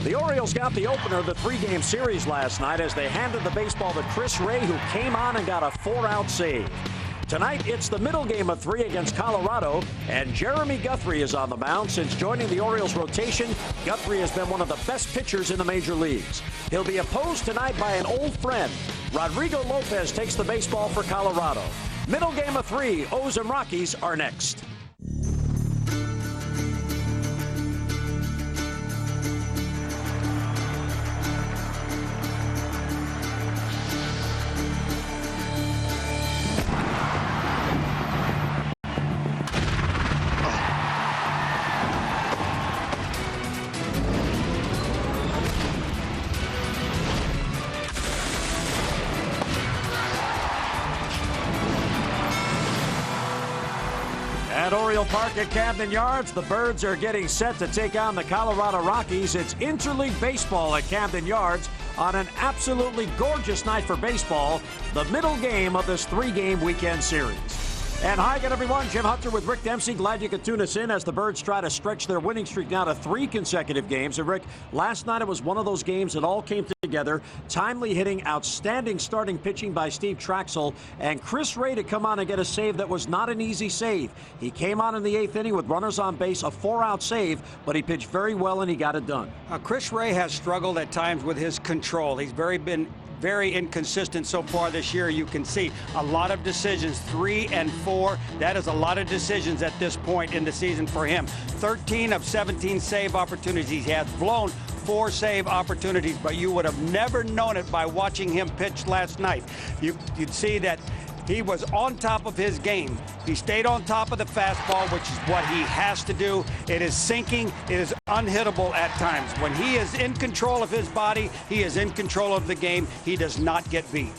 The Orioles got the opener of the three-game series last night as they handed the baseball to Chris Ray, who came on and got a 4-out save. Tonight, it's the middle game of 3 against Colorado, and Jeremy Guthrie is on the mound. Since joining the Orioles rotation, Guthrie has been one of the best pitchers in the major leagues. He'll be opposed tonight by an old friend. Rodrigo Lopez takes the baseball for Colorado. Middle game of 3, O's and Rockies are next. At Oriole Park at Camden Yards, the Birds are getting set to take on the Colorado Rockies. It's interleague baseball at Camden Yards on an absolutely gorgeous night for baseball, the middle game of this 3-game weekend series. And hi again, everyone. Jim Hunter with Rick Dempsey. Glad you could tune us in as the Birds try to stretch their winning streak now to 3 consecutive games. And Rick, last night it was one of those games that all came together. Timely hitting, outstanding starting pitching by Steve Traxel, and Chris Ray to come on and get a save that was not an easy save. He came on in the 8th inning with runners on base, a 4-out save, but he pitched very well and he got it done. Chris Ray has struggled at times with his control. He's been very inconsistent so far this year. You can see a lot of decisions, 3 and 4. That is a lot of decisions at this point in the season for him. 13 of 17 save opportunities. He has blown 4 save opportunities, but you would have never known it by watching him pitch last night. You'd see that he was on top of his game. He stayed on top of the fastball, which is what he has to do. It is sinking. It is unhittable at times. When he is in control of his body, he is in control of the game. He does not get beat.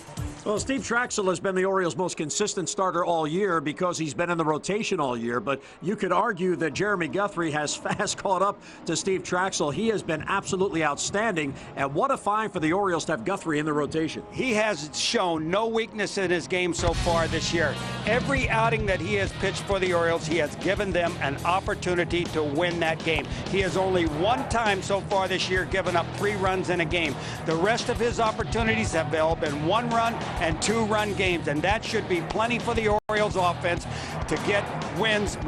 Well, Steve Traxel has been the Orioles' most consistent starter all year because he's been in the rotation all year. But you could argue that Jeremy Guthrie has fast caught up to Steve Traxel. He has been absolutely outstanding. And what a find for the Orioles to have Guthrie in the rotation. He has shown no weakness in his game so far this year. Every outing that he has pitched for the Orioles, he has given them an opportunity to win that game. He has only one time so far this year given up 3 runs in a game. The rest of his opportunities have all been 1-run and 2-run games, and that should be plenty for the Orioles offense to get wins.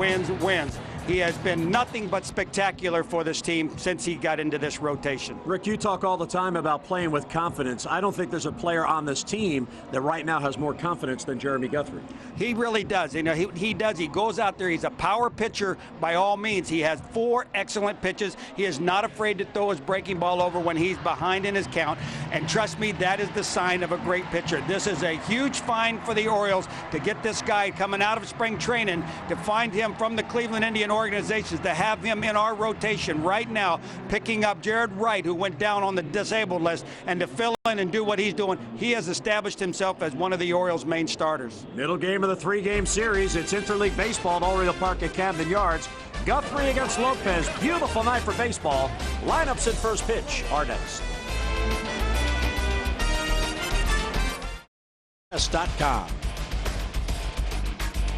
He has been nothing but spectacular for this team since he got into this rotation. Rick, you talk all the time about playing with confidence. I don't think there's a player on this team that right now has more confidence than Jeremy Guthrie. He really does. You know, he does. He goes out there. He's a power pitcher by all means. He has 4 excellent pitches. He is not afraid to throw his breaking ball over when he's behind in his count. And trust me, that is the sign of a great pitcher. This is a huge find for the Orioles to get this guy coming out of spring training, to find him from the Cleveland Indian organizations, to have him in our rotation right now, picking up Jared Wright, who went down on the disabled list, and to fill in and do what he's doing. He has established himself as one of the Orioles' main starters. Middle game of the 3-game series. It's interleague baseball at Oriole Park at Camden Yards. Guthrie against Lopez. Beautiful night for baseball. Lineups at first pitch are next. .com.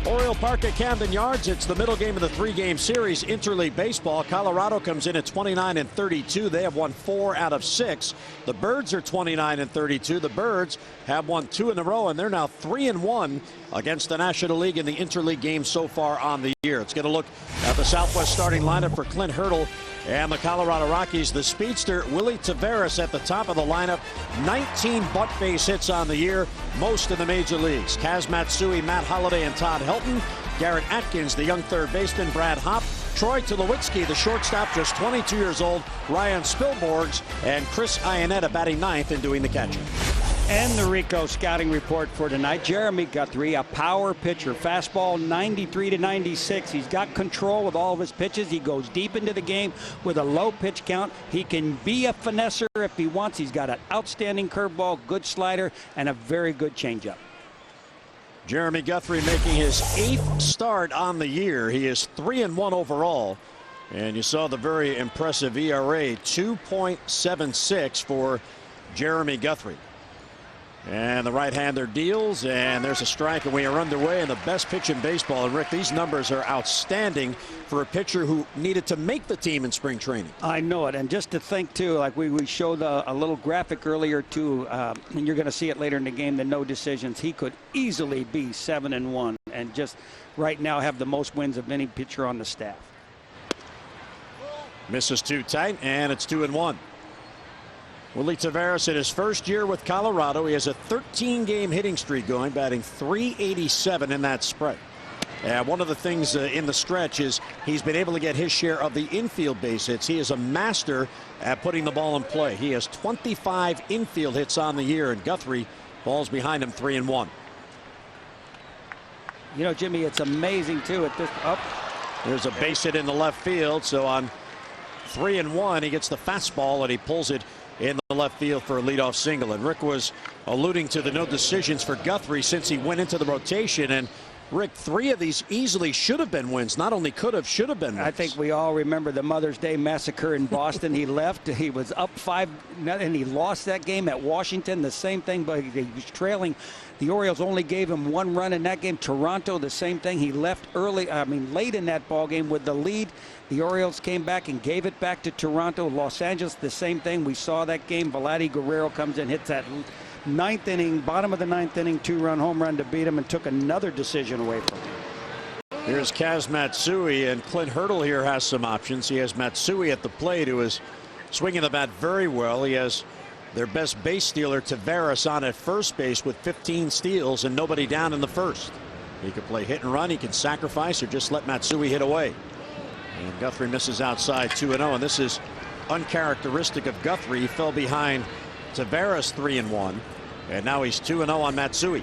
Oriole Park at Camden Yards. It's the middle game of the 3-game series, interleague baseball. Colorado comes in at 29-32. They have won 4 out of 6. The Birds are 29-32. The Birds have won 2 in a row, and they're now 3-1 against the National League in the interleague games so far on the year. Let's get a look at the Southwest starting lineup for Clint Hurdle and the Colorado Rockies. The speedster Willie Taveras at the top of the lineup. 19 butt base hits on the year, most in the major leagues. Kaz Matsui, Matt Holliday, and Todd Helton. Garrett Atkins, the young third baseman. Brad Hopp. Troy Tulowitzki, the shortstop, just 22 years old. Ryan Spilborghs and Chris Iannetta batting 9th and doing the catching. And the Rico scouting report for tonight. Jeremy Guthrie, a power pitcher. Fastball 93-96. He's got control with all of his pitches. He goes deep into the game with a low pitch count. He can be a finesser if he wants. He's got an outstanding curveball, good slider, and a very good changeup. Jeremy Guthrie making his 8th start on the year. He is 3-1 overall. And you saw the very impressive ERA, 2.76 for Jeremy Guthrie. And the right-hander deals, and there's a strike, and we are underway in the best pitch in baseball. And, Rick, these numbers are outstanding for a pitcher who needed to make the team in spring training. I know it. And just to think, too, like we showed a little graphic earlier, too, and you're going to see it later in the game, the no decisions. He could easily be 7-1 and just right now have the most wins of any pitcher on the staff. Misses too tight, and it's 2-1. Willie Taveras in his first year with Colorado. He has a 13-game hitting streak going, batting .387 in that spread. And one of the things in the stretch is he's been able to get his share of the infield base hits. He is a master at putting the ball in play. He has 25 infield hits on the year, and Guthrie falls behind him 3-1. You know, Jimmy, it's amazing, too, at this up. There's a base hit in the left field, so on 3-1, he gets the fastball, and he pulls it in the left field for a leadoff single. And Rick was alluding to the no decisions for Guthrie since he went into the rotation. And Rick, 3 of these easily should have been wins. Not only could have, should have been wins. I think we all remember the Mother's Day massacre in Boston. He left. He was up 5-0, and he lost that game at Washington. The same thing, but he was trailing. The Orioles only gave him 1 run in that game. Toronto, the same thing. He left late in that ball game with the lead. The Orioles came back and gave it back to Toronto. Los Angeles, the same thing. We saw that game. Vladdy Guerrero comes in, hits that ninth inning, bottom of the ninth inning, 2-run home run to beat him, and took another decision away from him. Here's Kaz Matsui, and Clint Hurdle here has some options. He has Matsui at the plate, who is swinging the bat very well. He has their best base stealer, Taveras, on at first base with 15 steals and nobody down in the first. He could play hit and run. He can sacrifice or just let Matsui hit away. And Guthrie misses outside 2-0, and this is uncharacteristic of Guthrie. He fell behind Taveras 3-1, and now he's 2-0 on Matsui.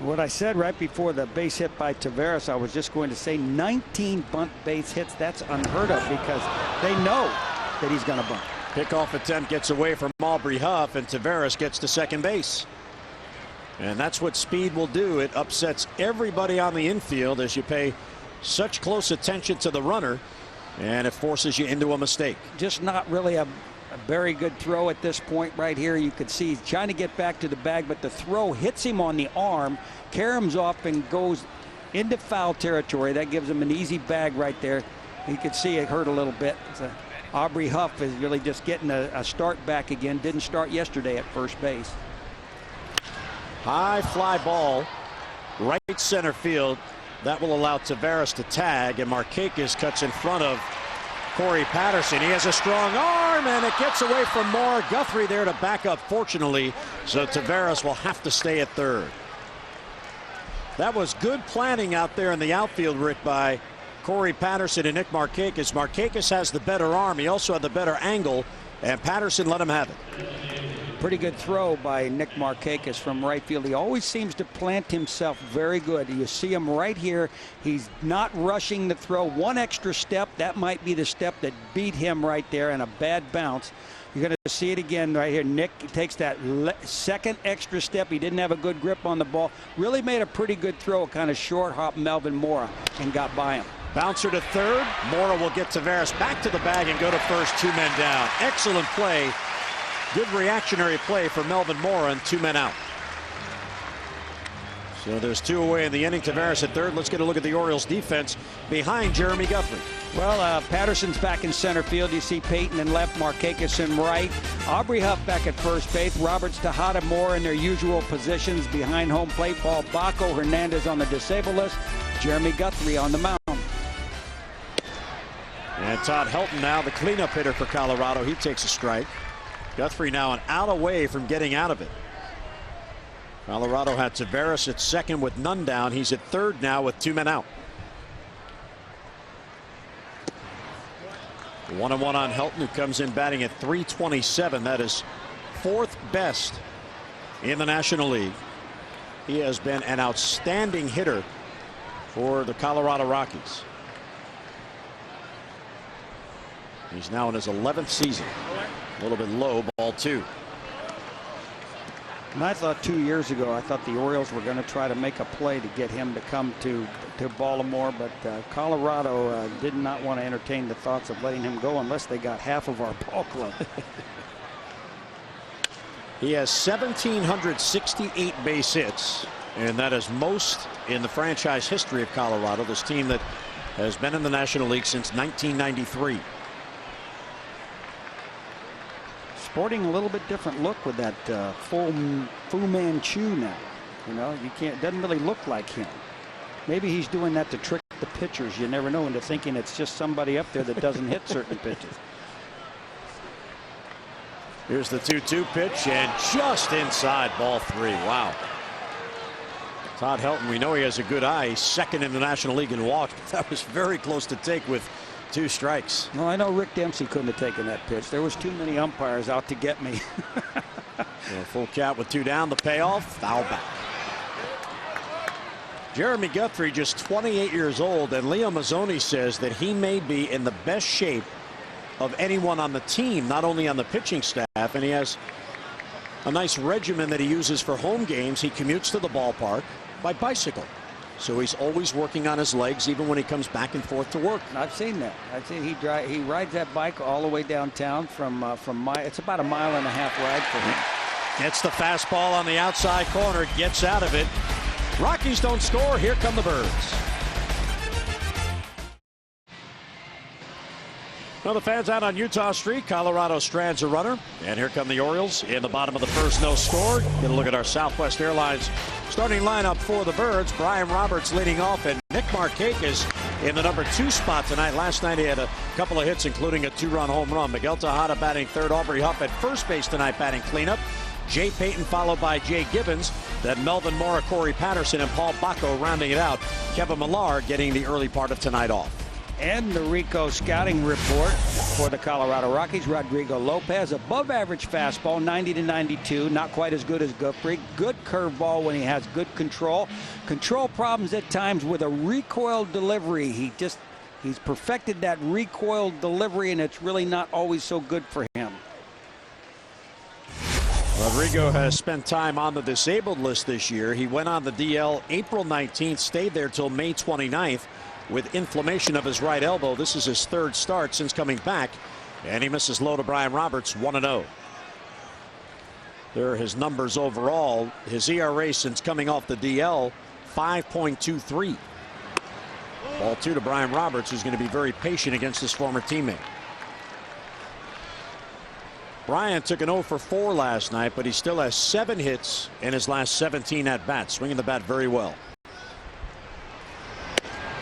What I said right before the base hit by Taveras, I was just going to say 19 bunt base hits. That's unheard of because they know that he's going to bunt. Pickoff attempt gets away from Aubrey Huff, and Taveras gets to second base. And that's what speed will do. It upsets everybody on the infield as you pay such close attention to the runner, and it forces you into a mistake. Just not really a very good throw at this point right here. You could see he's trying to get back to the bag, but the throw hits him on the arm, caroms off, and goes into foul territory. That gives him an easy bag right there. You could see it hurt a little bit. Aubrey Huff is really just getting a start back again. Didn't start yesterday at first base. High fly ball, right center field. That will allow Taveras to tag, and Markakis cuts in front of Corey Patterson. He has a strong arm, and it gets away from Moore. Guthrie there to back up, fortunately, so Taveras will have to stay at third. That was good planning out there in the outfield, Rick, by Corey Patterson and Nick Markakis. Markakis has the better arm. He also had the better angle, and Patterson let him have it. Pretty good throw by Nick Markakis from right field. He always seems to plant himself very good. You see him right here. He's not rushing the throw. One extra step, that might be the step that beat him right there, and a bad bounce. You're going to see it again right here. Nick takes that second extra step. He didn't have a good grip on the ball. Really made a pretty good throw, kind of short hop Melvin Mora, and got by him. Bouncer to third. Mora will get Taveras back to the bag and go to first. 2 men down. Excellent play. Good reactionary play for Melvin Mora, and 2 men out. So there's 2 away in the inning. Taveras at third. Let's get a look at the Orioles defense behind Jeremy Guthrie. Well, Patterson's back in center field. You see Payton in left, Markakis in right. Aubrey Huff back at first base. Roberts, Tejada, Moore in their usual positions behind home plate. Paul Bacco, Hernandez on the disabled list. Jeremy Guthrie on the mound. And Todd Helton now the cleanup hitter for Colorado. He takes a strike. Guthrie now an out away from getting out of it. Colorado had Taveras at second with none down. He's at third now with 2 men out. 1-1 on Helton, who comes in batting at .327. That is 4th best in the National League. He has been an outstanding hitter for the Colorado Rockies. He's now in his 11th season. A little bit low, ball 2. And I thought 2 years ago, I thought the Orioles were going to try to make a play to get him to come to Baltimore, but Colorado did not want to entertain the thoughts of letting him go unless they got half of our ball club. He has 1,768 base hits, and that is most in the franchise history of Colorado, this team that has been in the National League since 1993. Sporting a little bit different look with that Fu Manchu now. You know, you can't, doesn't really look like him. Maybe he's doing that to trick the pitchers. You never know, into thinking it's just somebody up there that doesn't hit certain pitches. Here's the 2-2 pitch, and just inside, ball 3. Wow. Todd Helton, we know he has a good eye. He's second in the National League in walks, but that was very close to take with 2 strikes. Well, I know Rick Dempsey couldn't have taken that pitch. There was too many umpires out to get me. Well, full count with 2 down. The payoff, foul back. Jeremy Guthrie, just 28 years old, and Leo Mazzoni says that he may be in the best shape of anyone on the team, not only on the pitching staff, and he has a nice regimen that he uses for home games. He commutes to the ballpark by bicycle, so he's always working on his legs, even when he comes back and forth to work. I've seen that. I've seen he rides that bike all the way downtown from it's about a 1.5 mile ride for him. Gets the fastball on the outside corner, gets out of it. Rockies don't score. Here come the Birds. Well, the fans out on Utah Street. Colorado strands a runner. And here come the Orioles in the bottom of the first, no score. Get a look at our Southwest Airlines starting lineup for the Birds. Brian Roberts leading off, and Nick Markakis in the number 2 spot tonight. Last night he had a couple of hits, including a 2-run home run. Miguel Tejada batting third. Aubrey Huff at first base tonight batting cleanup. Jay Payton followed by Jay Gibbons. Then Melvin Mora, Corey Patterson, and Paul Bacco rounding it out. Kevin Millar getting the early part of tonight off. And the Rico scouting report for the Colorado Rockies. Rodrigo Lopez, above average fastball, 90 to 92. Not quite as good as Guthrie. Good curveball when he has good control. Control problems at times with a recoil delivery. He's perfected that recoil delivery, and it's really not always so good for him. Rodrigo has spent time on the disabled list this year. He went on the DL April 19th, stayed there till May 29th. With inflammation of his right elbow. This is his 3rd start since coming back, and he misses low to Brian Roberts, 1-0. There are his numbers overall. His ERA since coming off the DL, 5.23. Ball 2 to Brian Roberts, who's going to be very patient against his former teammate. Brian took an 0 for 4 last night, but he still has 7 hits in his last 17 at bats, swinging the bat very well.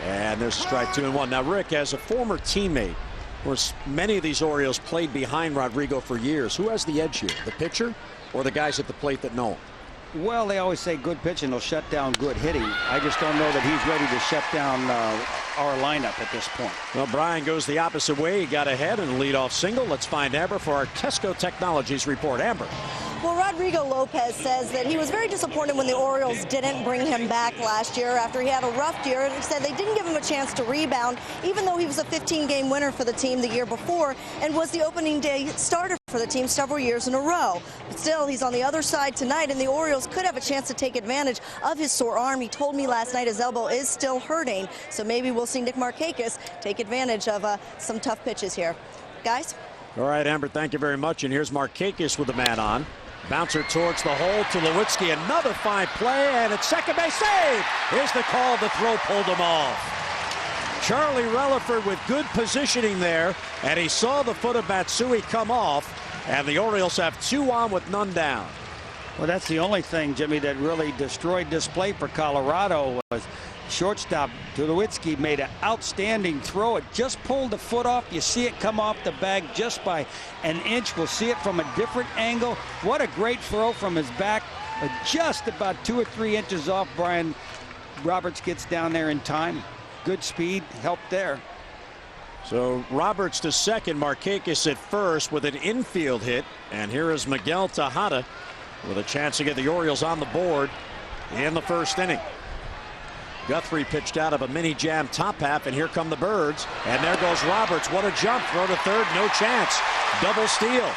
And there's a strike 2-1. Now, Rick, as a former teammate, of course, many of these Orioles played behind Rodrigo for years. Who has the edge here, the pitcher or the guys at the plate that know him? Well, they always say good pitching will shut down good hitting. I just don't know that he's ready to shut down our lineup at this point. Well, Brian goes the opposite way. He got ahead and leadoff single. Let's find Amber for our Tesco Technologies report. Amber. Well, Rodrigo Lopez says that he was very disappointed when the Orioles didn't bring him back last year after he had a rough year. He said they didn't give him a chance to rebound, even though he was a 15-game winner for the team the year before and was the opening day starter for the team several years in a row. But still, he's on the other side tonight, and the Orioles could have a chance to take advantage of his sore arm. He told me last night his elbow is still hurting, so maybe we'll see Nick Markakis take advantage of some tough pitches here. Guys? All right, Amber, thank you very much. And here's Markakis with the man on. Bouncer towards the hole to Lewitzki. Another fine play, and it's second base save. Here's the call. The throw pulled him off. Charlie Relaford with good positioning there, and he saw the foot of Matsui come off, and the Orioles have 2 on with none down. Well, that's the only thing, Jimmy, that really destroyed this play for Colorado was shortstop Tulowitzki made an outstanding throw. It just pulled the foot off. You see it come off the bag just by an inch. We'll see it from a different angle. What a great throw from his back. Just about 2 or 3 inches off. Brian Roberts gets down there in time. Good speed, help there. So Roberts to second, Markakis at first with an infield hit. And here is Miguel Tejada with a chance to get the Orioles on the board in the first inning. Guthrie pitched out of a mini jam top half, and here come the Birds. And there goes Roberts. What a jump. Throw to third. No chance. Double steal.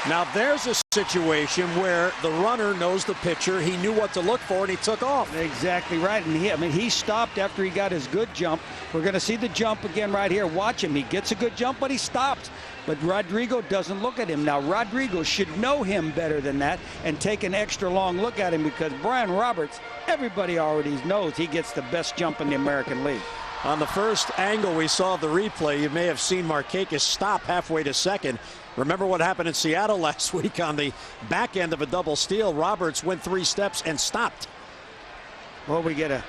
Now there's a situation where the runner knows the pitcher. He knew what to look for, and he took off. Exactly right. And he stopped after he got his good jump. We're going to see the jump again right here. Watch him. He gets a good jump, but he stops. But Rodrigo doesn't look at him. Now, Rodrigo should know him better than that and take an extra long look at him, because Brian Roberts, everybody already knows he gets the best jump in the American League. On the first angle we saw the replay, you may have seen Markakis stop halfway to second. Remember what happened in Seattle last week on the back end of a double steal. Roberts went 3 steps and stopped. Well, we get a...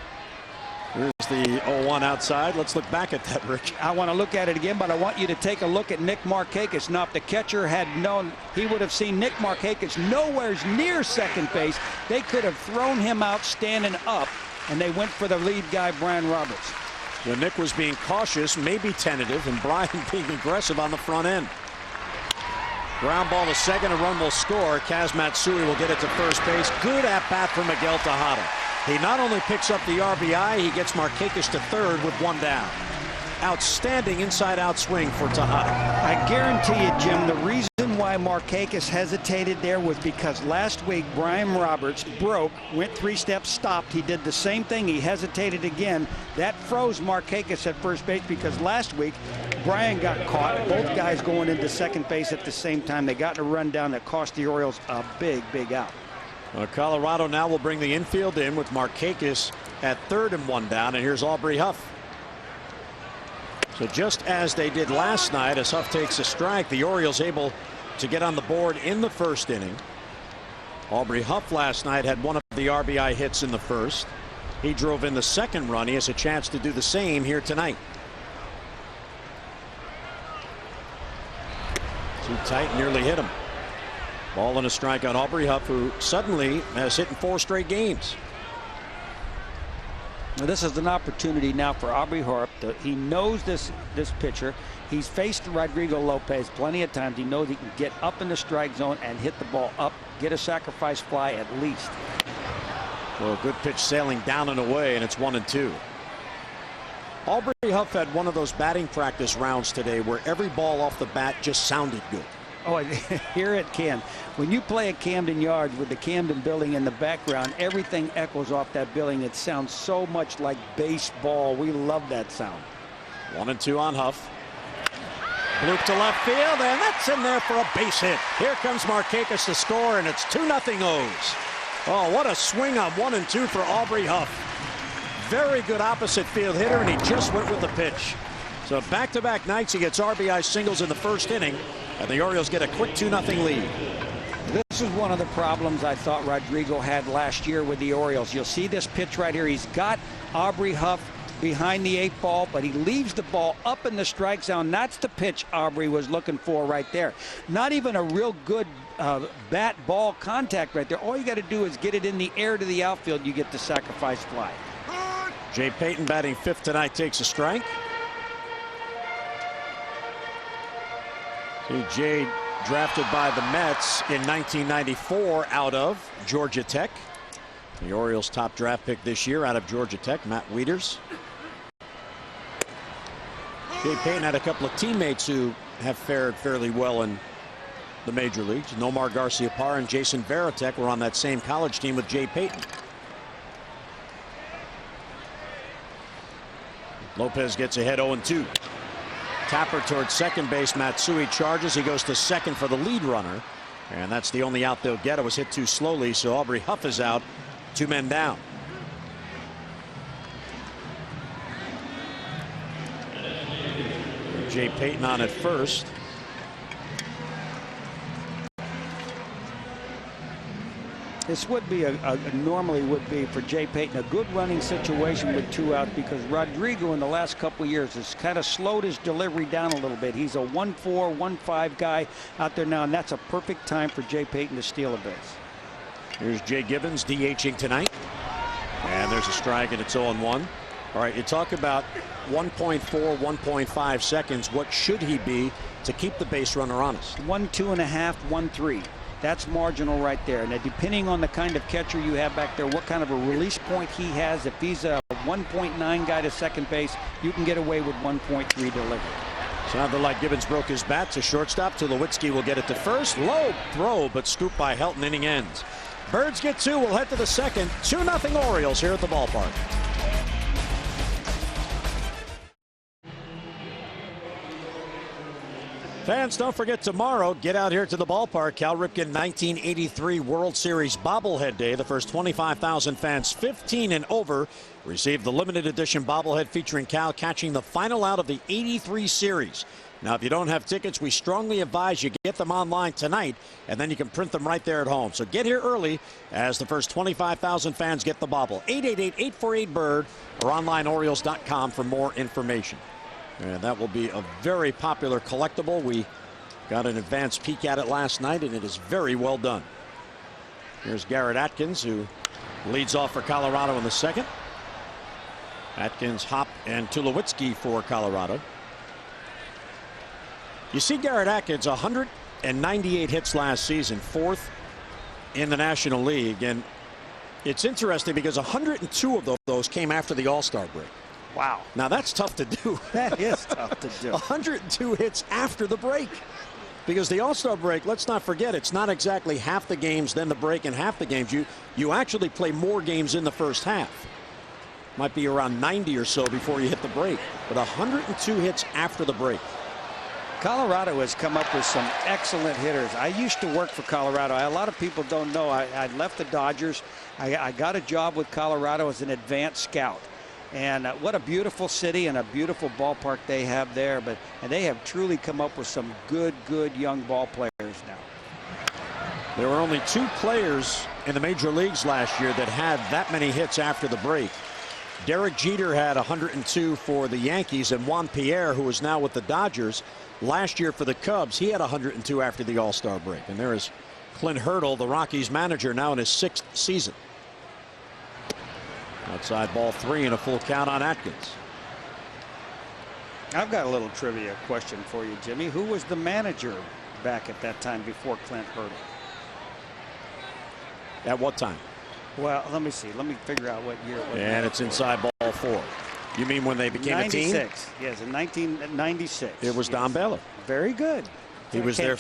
Here's the 0-1 outside. Let's look back at that, Rich. I want to look at it again, but I want you to take a look at Nick Markakis. Now, if the catcher had known, he would have seen Nick Markakis nowhere near second base. They could have thrown him out standing up, and they went for the lead guy, Brian Roberts. Well, Nick was being cautious, maybe tentative, and Brian being aggressive on the front end. Ground ball to second, a run will score. Kaz Matsui will get it to first base. Good at-bat for Miguel Tejada. He not only picks up the RBI, he gets Markakis to third with 1 down. Outstanding inside-out swing for Tejada. I guarantee you, Jim, the reason why Markakis hesitated there was because last week Brian Roberts went 3 steps, stopped. He did the same thing. He hesitated again. That froze Markakis at first base, because last week Brian got caught. Both guys going into second base at the same time. They got in a run down that cost the Orioles a big out. Colorado now will bring the infield in with Markakis at third and 1 down. And here's Aubrey Huff. So just as they did last night, as Huff takes a strike, the Orioles able to get on the board in the first inning. Aubrey Huff last night had one of the RBI hits in the first. He drove in the second run. He has a chance to do the same here tonight. Too tight, nearly hit him. Ball and a strike on Aubrey Huff, who suddenly has hit in 4 straight games. Now, this is an opportunity now for Aubrey Huff. He knows this pitcher. He's faced Rodrigo Lopez plenty of times. He knows he can get up in the strike zone and hit the ball up, get a sacrifice fly at least. Well, good pitch sailing down and away, and it's 1-2. Aubrey Huff had one of those batting practice rounds today where every ball off the bat just sounded good. Oh, here it can. When you play at Camden Yards with the Camden building in the background, everything echoes off that building. It sounds so much like baseball. We love that sound. 1-2 on Huff. Bloop to left field, and that's in there for a base hit. Here comes Markakis to score, and it's 2-0 O's. Oh, what a swing on 1-2 for Aubrey Huff. Very good opposite field hitter, and he just went with the pitch. So back-to-back nights he gets RBI singles in the first inning, and the Orioles get a quick 2-0 lead. This is one of the problems I thought Rodrigo had last year with the Orioles. You'll see this pitch right here. He's got Aubrey Huff behind the 8 ball, but he leaves the ball up in the strike zone. That's the pitch Aubrey was looking for right there. Not even a real good bat ball contact right there. All you got to do is get it in the air to the outfield. You get the sacrifice fly. Jay Payton, batting 5th tonight, takes a strike. See, Jay drafted by the Mets in 1994 out of Georgia Tech. The Orioles' top draft pick this year out of Georgia Tech, Matt Wieters. Jay Payton had a couple of teammates who have fared fairly well in the major leagues. Nomar Garciaparra and Jason Varitek were on that same college team with Jay Payton. Lopez gets ahead 0-2. Tapper towards second base. Matsui charges. He goes to second for the lead runner. And that's the only out they'll get. It was hit too slowly, so Aubrey Huff is out. 2 men down. Jay Payton on at first. This would be normally would be for Jay Payton a good running situation with 2 outs, because Rodrigo in the last couple of years has kind of slowed his delivery down a little bit. He's a 1-4, 1-5 guy out there now, and that's a perfect time for Jay Payton to steal a base. Here's Jay Gibbons DHing tonight, and there's a strike, and it's 0-1. All right, you talk about 1.4, 1.5 seconds. What should he be to keep the base runner honest? 1.5, 1.3. That's marginal right there. Now, depending on the kind of catcher you have back there, what kind of a release point he has, if he's a 1.9 guy to second base, you can get away with 1.3 delivery. Sounded like Gibbons broke his bat to shortstop. Tulowitzki will get it to first. Low throw, but scooped by Helton. Inning ends. Birds get 2. We'll head to the second. 2-0 Orioles here at the ballpark. Fans, don't forget tomorrow, get out here to the ballpark. Cal Ripken 1983 World Series bobblehead day. The first 25,000 fans 15 and over receive the limited edition bobblehead featuring Cal catching the final out of the 83 series. Now, if you don't have tickets, we strongly advise you get them online tonight, and then you can print them right there at home. So get here early as the first 25,000 fans get the bobble. 888-848-BIRD or online Orioles.com for more information. And that will be a very popular collectible. We got an advanced peek at it last night, and it is very well done. Here's Garrett Atkins, who leads off for Colorado in the second. Atkins, Hop, and Tulowitzki for Colorado. You see Garrett Atkins, 198 hits last season, 4th in the National League. And it's interesting because 102 of those came after the All-Star break. Wow. Now that's tough to do. That is tough to do. 102 hits after the break. Because the All-Star break, let's not forget, it's not exactly half the games, then the break, and half the games. You actually play more games in the first half. Might be around 90 or so before you hit the break. But 102 hits after the break. Colorado has come up with some excellent hitters. I used to work for Colorado. A lot of people don't know. I left the Dodgers. I got a job with Colorado as an advanced scout. And what a beautiful city and a beautiful ballpark they have there. And they have truly come up with some good young ball players now. There were only 2 players in the major leagues last year that had that many hits after the break. Derek Jeter had 102 for the Yankees, and Juan Pierre, who is now with the Dodgers, last year for the Cubs, he had 102 after the All-Star break. And there is Clint Hurdle, the Rockies manager, now in his 6th season. Outside ball 3 and a full count on Atkins. I've got a little trivia question for you, Jimmy. Who was the manager back at that time before Clint Hurdle? At what time? Well, let me see. Let me figure out what year it was. And it's inside ball 4. You mean when they became a team? 96. Yes, in 1996. It was Don Baylor. Very good. He was their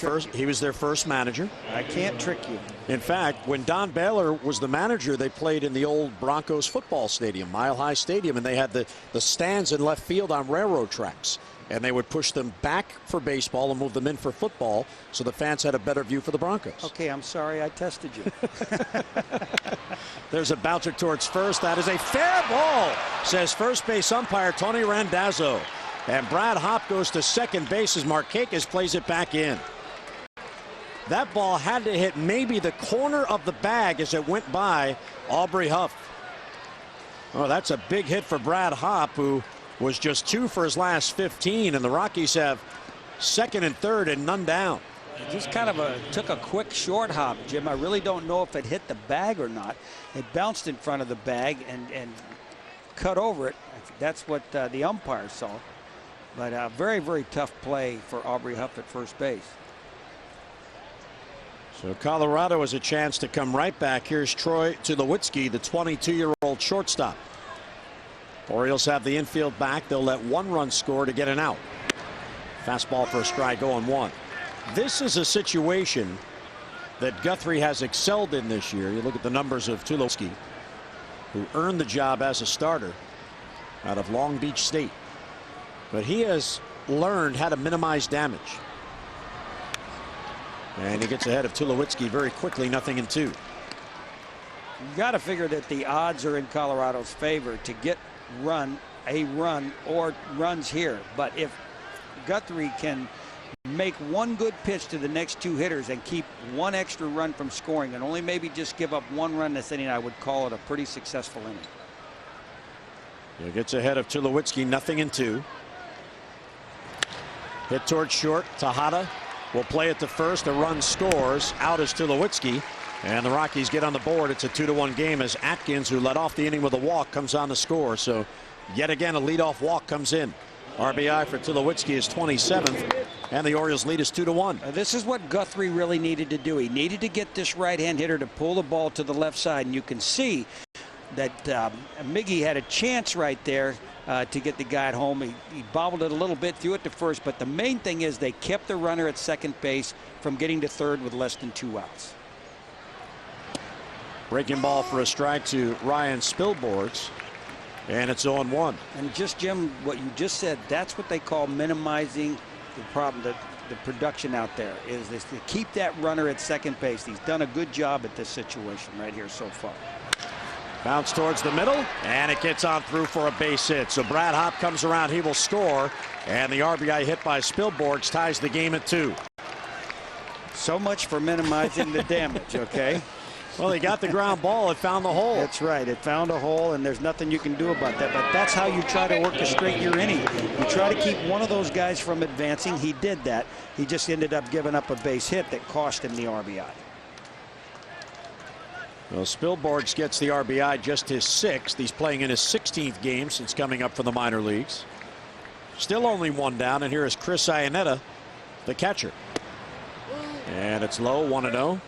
first manager. I can't trick you. In fact, when Don Baylor was the manager, they played in the old Broncos football stadium, Mile High Stadium, and they had the stands in left field on railroad tracks. And they would push them back for baseball and move them in for football, so the fans had a better view for the Broncos. Okay, I'm sorry I tested you. There's a bouncer towards first. That is a fair ball, says first base umpire Tony Randazzo. And Brad Hopp goes to second base as Markakis plays it back in. That ball had to hit maybe the corner of the bag as it went by Aubrey Huff. Oh, that's a big hit for Brad Hopp, who was just 2 for his last 15, and the Rockies have second and third and none down. It just kind of took a quick short hop, Jim. I really don't know if it hit the bag or not. It bounced in front of the bag and cut over it. That's what the umpire saw. But a very tough play for Aubrey Huff at first base. So Colorado has a chance to come right back. Here's Troy Tulowitzki, the 22-year-old shortstop. Orioles have the infield back. They'll let 1 run score to get an out. Fastball for a strike, 0-1. This is a situation that Guthrie has excelled in this year. You look at the numbers of Tulowitzki, who earned the job as a starter out of Long Beach State. But he has learned how to minimize damage. And he gets ahead of Tulowitzki very quickly, 0-2. You got to figure that the odds are in Colorado's favor to get a run or runs here. But if Guthrie can make 1 good pitch to the next 2 hitters and keep 1 extra run from scoring and only maybe just give up 1 run this inning, I would call it a pretty successful inning. He gets ahead of Tulowitzki, 0-2. Hit towards short. Tejada will play it to first. A run scores. Out is Tulowitzki. And the Rockies get on the board. It's a 2-1 game as Atkins, who led off the inning with a walk, comes on to score. So yet again a leadoff walk comes in. RBI for Tulowitzki is 27th. And the Orioles lead is 2-1. This is what Guthrie really needed to do. He needed to get this right-hand hitter to pull the ball to the left side. And you can see that Miggy had a chance right there to get the guy at home. He bobbled it a little bit, threw it to first, but the main thing is they kept the runner at second base from getting to third with less than 2 outs. Breaking ball for a strike to Ryan Spilborghs, and it's 0-1. And just, Jim, what you just said, that's what they call minimizing the problem, the production out there, is this, to keep that runner at second base. He's done a good job at this situation right here so far. Bounce towards the middle, and it gets on through for a base hit. So Brad Hopp comes around, he will score, and the RBI hit by Spilborghs ties the game at 2. So much for minimizing the damage, okay? Well, he got the ground ball. It found the hole. That's right. It found a hole, and there's nothing you can do about that. But that's how you try to orchestrate your inning. You try to keep one of those guys from advancing. He did that. He just ended up giving up a base hit that cost him the RBI. Well, Spilborghs gets the RBI, just his 6th. He's playing in his 16th game since coming up from the minor leagues. Still only 1 down, and here is Chris Iannetta, the catcher. And it's low, 1-0.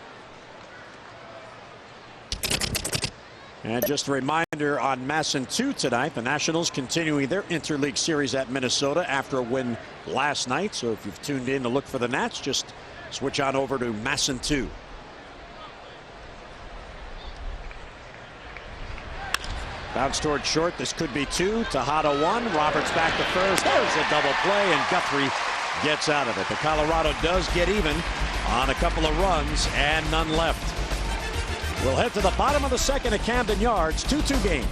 And just a reminder on MASN 2 tonight, the Nationals continuing their interleague series at Minnesota after a win last night. So if you've tuned in to look for the Nats, just switch on over to MASN 2. Bounce towards short. This could be 2. Tejada 1. Roberts back to first. There's a double play, and Guthrie gets out of it. The Colorado does get even on a couple of runs and none left. We'll head to the bottom of the second at Camden Yards. 2-2 game.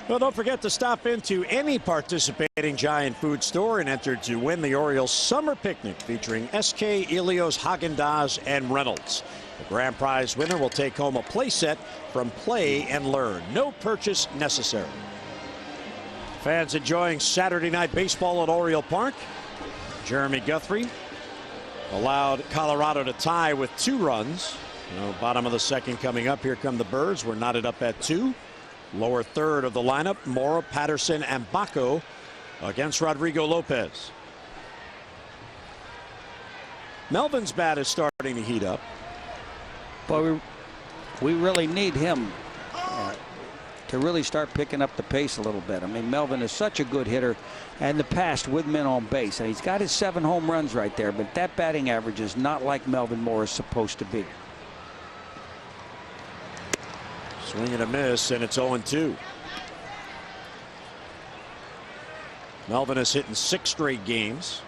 Well, don't forget to stop into any participating Giant food store and enter to win the Orioles summer picnic featuring SK, Ilios, Haagen-Dazs, and Reynolds. The grand prize winner will take home a play set from Play and Learn. No purchase necessary. Fans enjoying Saturday night baseball at Oriole Park. Jeremy Guthrie allowed Colorado to tie with 2 runs. Bottom of the second coming up. Here come the Birds. We're knotted up at 2. Lower third of the lineup, Mora, Patterson, and Baco against Rodrigo Lopez. Melvin's bat is starting to heat up. But we really need him to really start picking up the pace a little bit. I mean, Melvin is such a good hitter in the past with men on base, and he's got his 7 home runs right there, but that batting average is not like Melvin Moore is supposed to be. Swing and a miss, and it's 0-2. Melvin has hit in 6 straight games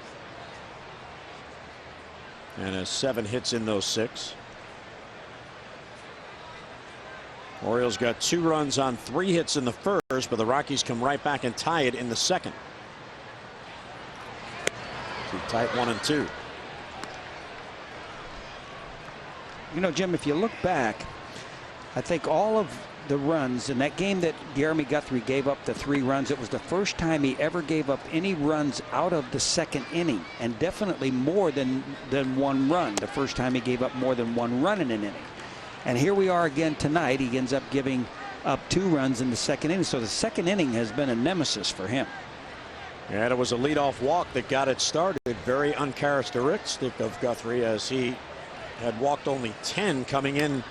and has 7 hits in those 6. Orioles got 2 runs on 3 hits in the first, but the Rockies come right back and tie it in the second. Tight 1-2. You know, Jim, if you look back, I think all of the runs in that game that Jeremy Guthrie gave up the 3 runs, it was the first time he ever gave up any runs out of the second inning, and definitely more than 1 run. The first time he gave up more than 1 run in an inning. And here we are again tonight. He ends up giving up 2 runs in the second inning. So the second inning has been a nemesis for him. And it was a leadoff walk that got it started. Very uncharacteristic of Guthrie, as he had walked only 10 coming in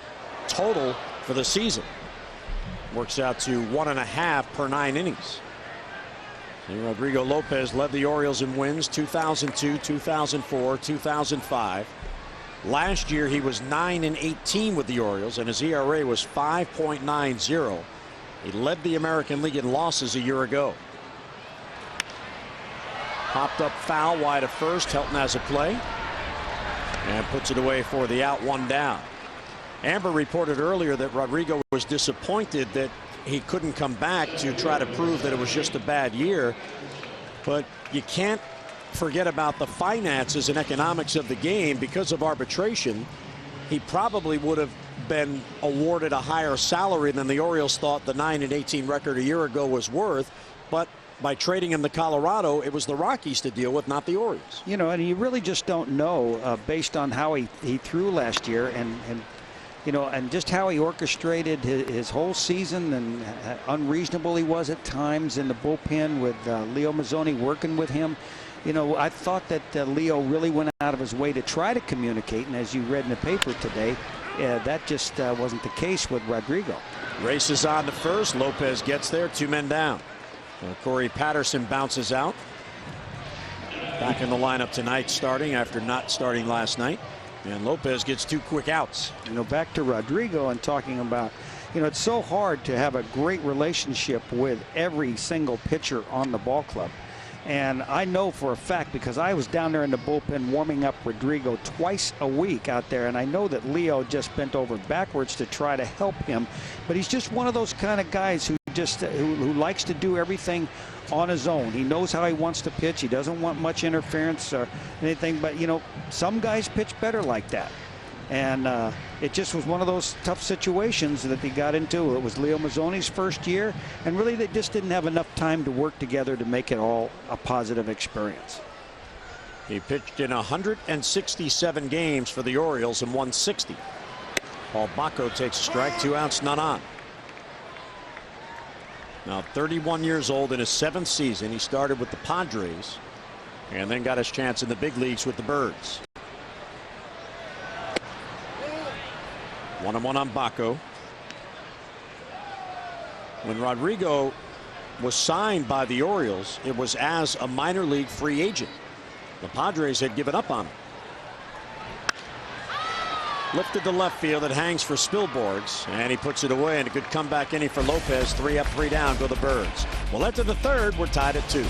total for the season. Works out to 1.5 per 9 innings. And Rodrigo Lopez led the Orioles in wins 2002, 2004, 2005. Last year he was 9-18 with the Orioles, and his ERA was 5.90. He led the American League in losses a year ago. Popped up foul wide of first. Helton has a play and puts it away for the out, 1 down. Amber reported earlier that Rodrigo was disappointed that he couldn't come back to try to prove that it was just a bad year. But you can't forget about the finances and economics of the game. Because of arbitration, he probably would have been awarded a higher salary than the Orioles thought the 9-18 record a year ago was worth. But by trading him to Colorado, it was the Rockies to deal with, not the Orioles. You know, and you really just don't know based on how he threw last year, and you know, and just how he orchestrated his whole season, and unreasonable he was at times in the bullpen with Leo Mazzoni working with him. You know, I thought that Leo really went out of his way to try to communicate, and as you read in the paper today, that just wasn't the case with Rodrigo. Races on to first. Lopez gets there. 2 men down. Corey Patterson bounces out. Back in the lineup tonight, starting after not starting last night. And Lopez gets 2 quick outs. Back to Rodrigo and talking about, it's so hard to have a great relationship with every single pitcher on the ball club. And I know for a fact, because I was down there in the bullpen warming up Rodrigo twice a week out there, and I know that Leo just bent over backwards to try to help him. But he's just one of those kind of guys who likes to do everything on his own. He knows how he wants to pitch. He doesn't want much interference or anything. But, some guys pitch better like that. And it just was one of those tough situations that he got into. It was Leo Mazzoni's first year, and really they just didn't have enough time to work together to make it all a positive experience. He pitched in 167 games for the Orioles and won 60. Paul Bacco takes a strike, 2 outs, none on. Now 31 years old, in his 7th season. He started with the Padres and then got his chance in the big leagues with the Birds. 1-1 on Bacco. When Rodrigo was signed by the Orioles, it was as a minor league free agent. The Padres had given up on him. Lifted to left field. It hangs for Spilborghs, and he puts it away, and a good comeback inning for Lopez. 3 up, 3 down go the Birds. Well, after the 3rd, we're tied at 2.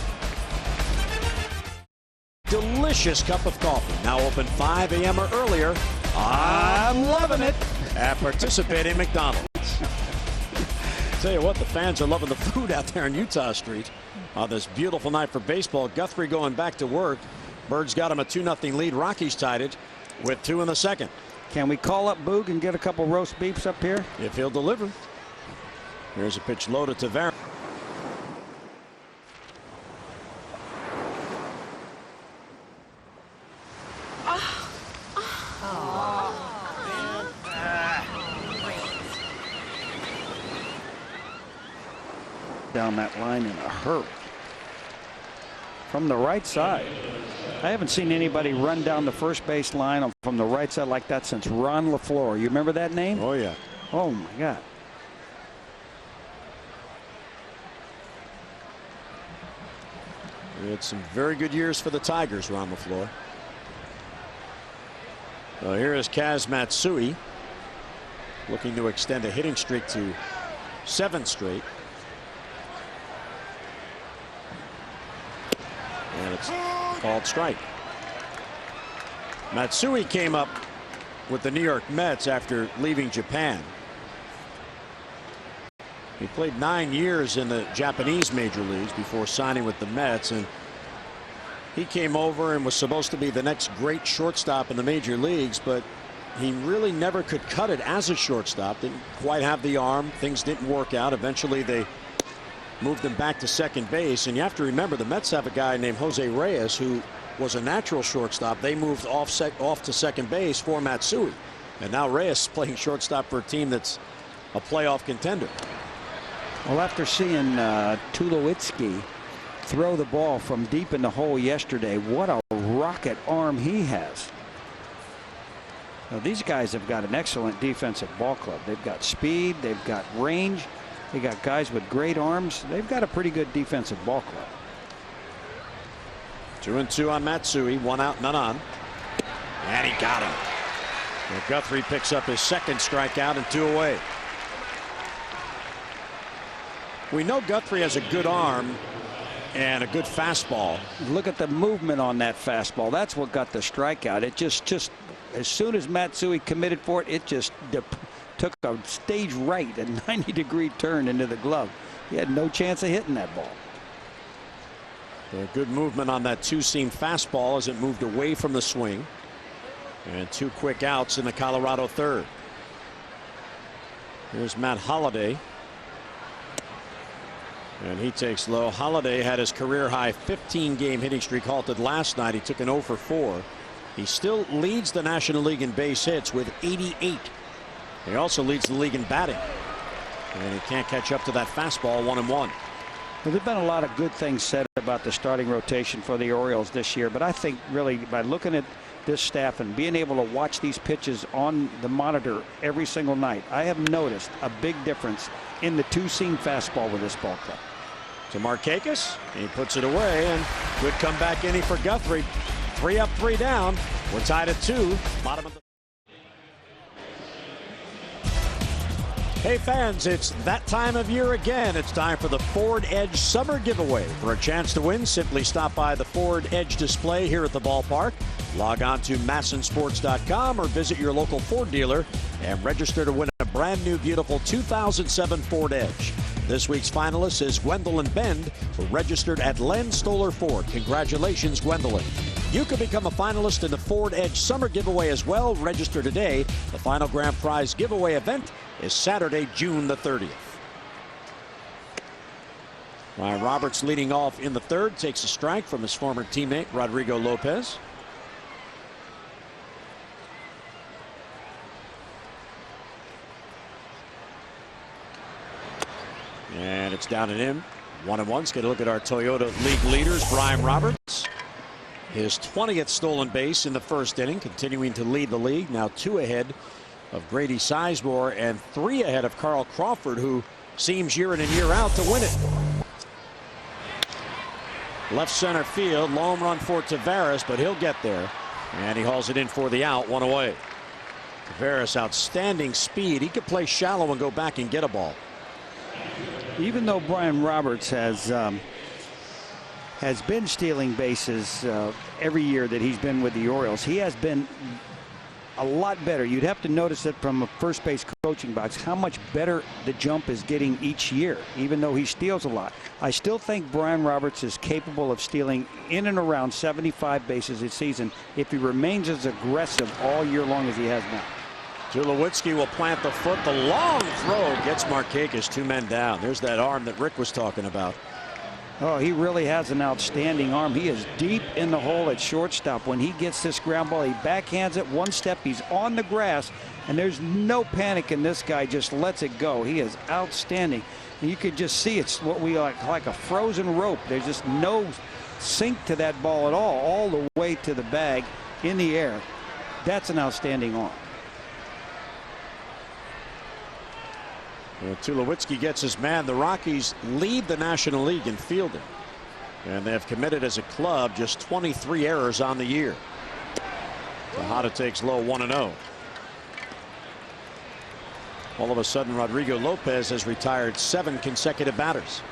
Delicious cup of coffee, now open 5 a.m. or earlier. I'm loving it at participating McDonald's. Tell you what, the fans are loving the food out there on Utah Street on this beautiful night for baseball. Guthrie going back to work. Birds got him a 2-0 lead. Rockies tied it with 2 in the 2nd. Can we call up Boog and get a couple roast beefs up here? If he'll deliver. Here's a pitch loaded to Varon. Down that line in a hurry from the right side. I haven't seen anybody run down the first base line from the right side like that since Ron LaFleur. You remember that name? Oh yeah. Oh my God. We had some very good years for the Tigers, Ron LaFleur. Well, here is Kaz Matsui looking to extend a hitting streak to 7 straight. And it's called strike. Matsui came up with the New York Mets after leaving Japan. He played 9 years in the Japanese major leagues before signing with the Mets, and he came over and was supposed to be the next great shortstop in the major leagues, but he really never could cut it as a shortstop. Didn't quite have the arm. Things didn't work out. Eventually they moved him back to second base, and you have to remember the Mets have a guy named Jose Reyes who was a natural shortstop. They moved off to second base for Matsui, and now Reyes is playing shortstop for a team that's a playoff contender. Well, after seeing Tulowitzki throw the ball from deep in the hole yesterday, what a rocket arm he has. Now, these guys have got an excellent defensive ball club. They've got speed, they've got range, they got guys with great arms. They've got a pretty good defensive ball club. 2-2 on Matsui, 1 out, none on, and he got him. Well, Guthrie picks up his 2nd strikeout and 2 away. We know Guthrie has a good arm and a good fastball. Look at the movement on that fastball. That's what got the strikeout. It just as soon as Matsui committed for it, it just took a stage right, a 90-degree turn into the glove. He had no chance of hitting that ball. A good movement on that 2-seam fastball as it moved away from the swing. And 2 quick outs in the Colorado 3rd. Here's Matt Holliday. And he takes low. Holliday had his career high 15-game hitting streak halted last night. He took an 0 for 4. He still leads the National League in base hits with 88. He also leads the league in batting. And he can't catch up to that fastball. 1-1. Well, there've been a lot of good things said about the starting rotation for the Orioles this year, but I think really by looking at this staff and being able to watch these pitches on the monitor every single night, I have noticed a big difference in the two-seam fastball with this ball club. To Markakis, he puts it away, and good comeback inning for Guthrie. 3 up, 3 down. We're tied at 2. Bottom of the. Hey fans, it's that time of year again. It's time for the Ford Edge Summer Giveaway. For a chance to win, simply stop by the Ford Edge display here at the ballpark. Log on to massensports.com or visit your local Ford dealer and register to win a brand new beautiful 2007 Ford Edge. This week's finalist is Gwendolyn Bend, who registered at Len Stoller Ford. Congratulations, Gwendolyn. You can become a finalist in the Ford Edge Summer Giveaway as well. Register today. The final grand prize giveaway event is Saturday, June the 30th. Ryan Roberts leading off in the third, takes a strike from his former teammate Rodrigo Lopez. And it's down and in. 1-1. Let's get a look at our Toyota League leaders. Brian Roberts, his 20th stolen base in the first inning, continuing to lead the league. Now 2 ahead of Grady Sizemore and 3 ahead of Carl Crawford, who seems year in and year out to win it. Left center field, long run for Taveras, but he'll get there. And he hauls it in for the out, 1 away. Taveras, outstanding speed. He could play shallow and go back and get a ball. Even though Brian Roberts has been stealing bases every year that he's been with the Orioles, he has been a lot better. You'd have to notice it from a first base coaching box how much better the jump is getting each year, even though he steals a lot. I still think Brian Roberts is capable of stealing in and around 75 bases a season if he remains as aggressive all year long as he has now. Tulowitzki will plant the foot. The long throw gets Markakis, 2 men down. There's that arm that Rick was talking about. Oh, he really has an outstanding arm. He is deep in the hole at shortstop. When he gets this ground ball, he backhands it 1 step. He's on the grass, and there's no panic in this guy. Just lets it go. He is outstanding. And you could just see it's what we like a frozen rope. There's just no sink to that ball at all the way to the bag in the air. That's an outstanding arm. Well, Tulowitzki gets his man. The Rockies lead the National League in fielding, and they have committed as a club just 23 errors on the year. Tejada takes low, 1-0. All of a sudden, Rodrigo Lopez has retired 7 consecutive batters.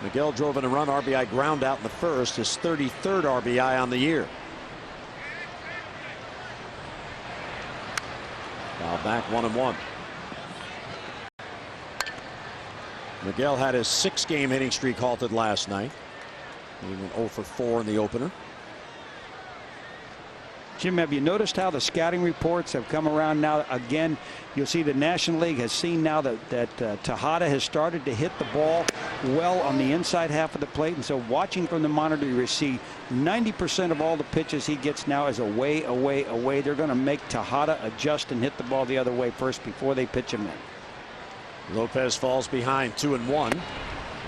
Miguel drove in a run, RBI ground out in the first, his 33rd RBI on the year. Now back 1-1. Miguel had his 6-game hitting streak halted last night. He went 0 for 4 in the opener. Jim, have you noticed how the scouting reports have come around now? Again, you'll see the National League has seen now that Tejada has started to hit the ball well on the inside half of the plate. And so watching from the monitor, you see 90% of all the pitches he gets now is away, away, away. They're going to make Tejada adjust and hit the ball the other way first before they pitch him in. Lopez falls behind 2-1,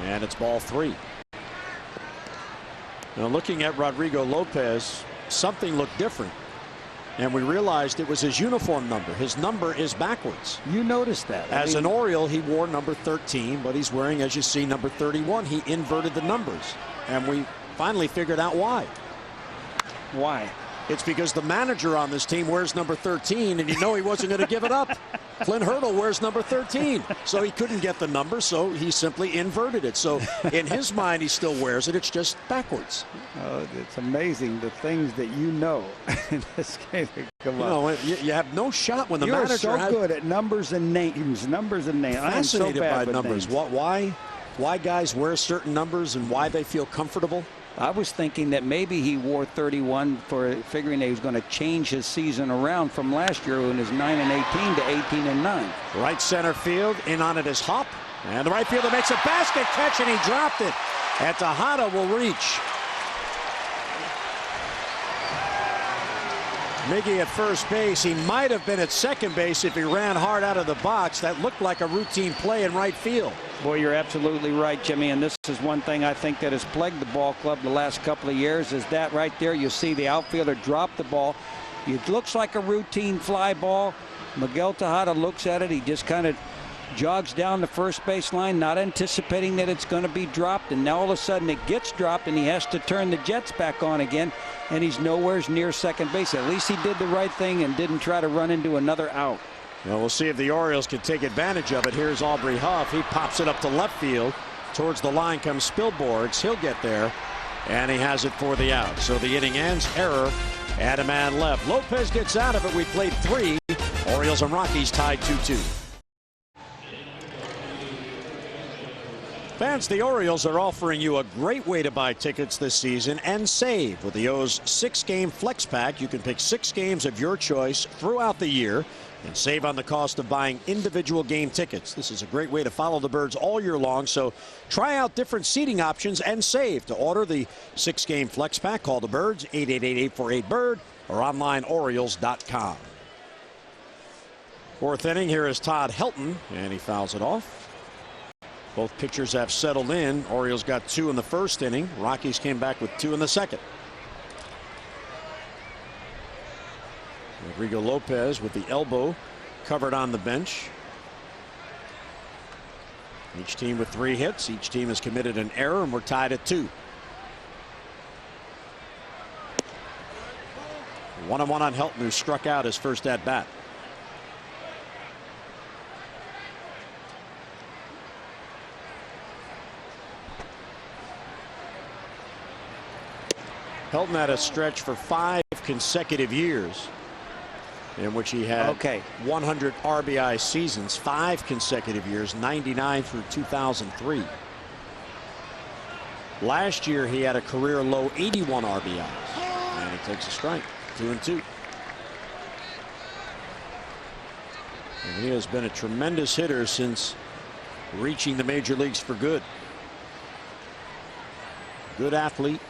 and it's ball 3. Now looking at Rodrigo Lopez, something looked different, and we realized it was his uniform number. His number is backwards. You noticed that. As an Oriole, he wore number 13, but he's wearing, as you see, number 31. He inverted the numbers, and we finally figured out why. Why? It's because the manager on this team wears number 13, and you know he wasn't going to give it up. Clint Hurdle wears number 13, so he couldn't get the number, so he simply inverted it. So in his mind, he still wears it. It's just backwards. It's amazing the things that you know in this game. Come on. You have no shot when the manager. You're so good at numbers and names. Numbers and names. I am so bad by numbers. Why guys wear certain numbers and why they feel comfortable? I was thinking that maybe he wore 31 for figuring that he was going to change his season around from last year when it was 9-18 to 18-9. Right center field, in on it is Hop, and the right fielder makes a basket catch, and he dropped it. And Tejada will reach. Miggy at first base. He might have been at second base if he ran hard out of the box. That looked like a routine play in right field. Boy, you're absolutely right, Jimmy. And this is one thing I think that has plagued the ball club the last couple of years is that right there. You see the outfielder drop the ball. It looks like a routine fly ball. Miguel Tejada looks at it. He just kind of jogs down the first base line, not anticipating that it's going to be dropped. And now all of a sudden it gets dropped and he has to turn the Jets back on again. And he's nowhere near second base. At least he did the right thing and didn't try to run into another out. Well, we'll see if the Orioles can take advantage of it. Here's Aubrey Huff. He pops it up to left field. Towards the line comes Spilborghs. He'll get there. And he has it for the out. So the inning ends. Error. And a man left. Lopez gets out of it. We played 3. Orioles and Rockies tied 2-2. Fans, the Orioles are offering you a great way to buy tickets this season and save. With the O's 6-game flex pack, you can pick 6 games of your choice throughout the year and save on the cost of buying individual game tickets. This is a great way to follow the Birds all year long, so try out different seating options and save. To order the 6-game flex pack, call the Birds, 888-848-BIRD, or online Orioles.com. 4th inning, here is Todd Helton, and he fouls it off. Both pitchers have settled in. Orioles got 2 in the 1st inning. Rockies came back with 2 in the 2nd. Rodrigo Lopez with the elbow covered on the bench. Each team with 3 hits. Each team has committed an error, and we're tied at 2. 1-1 on Helton, who struck out his first at bat. Helton had a stretch for 5 consecutive years in which he had 100 RBI seasons, 5 consecutive years, 99 through 2003. Last year he had a career low 81 RBIs, and he takes a strike. 2-2. And he has been a tremendous hitter since reaching the major leagues for good. Good athlete.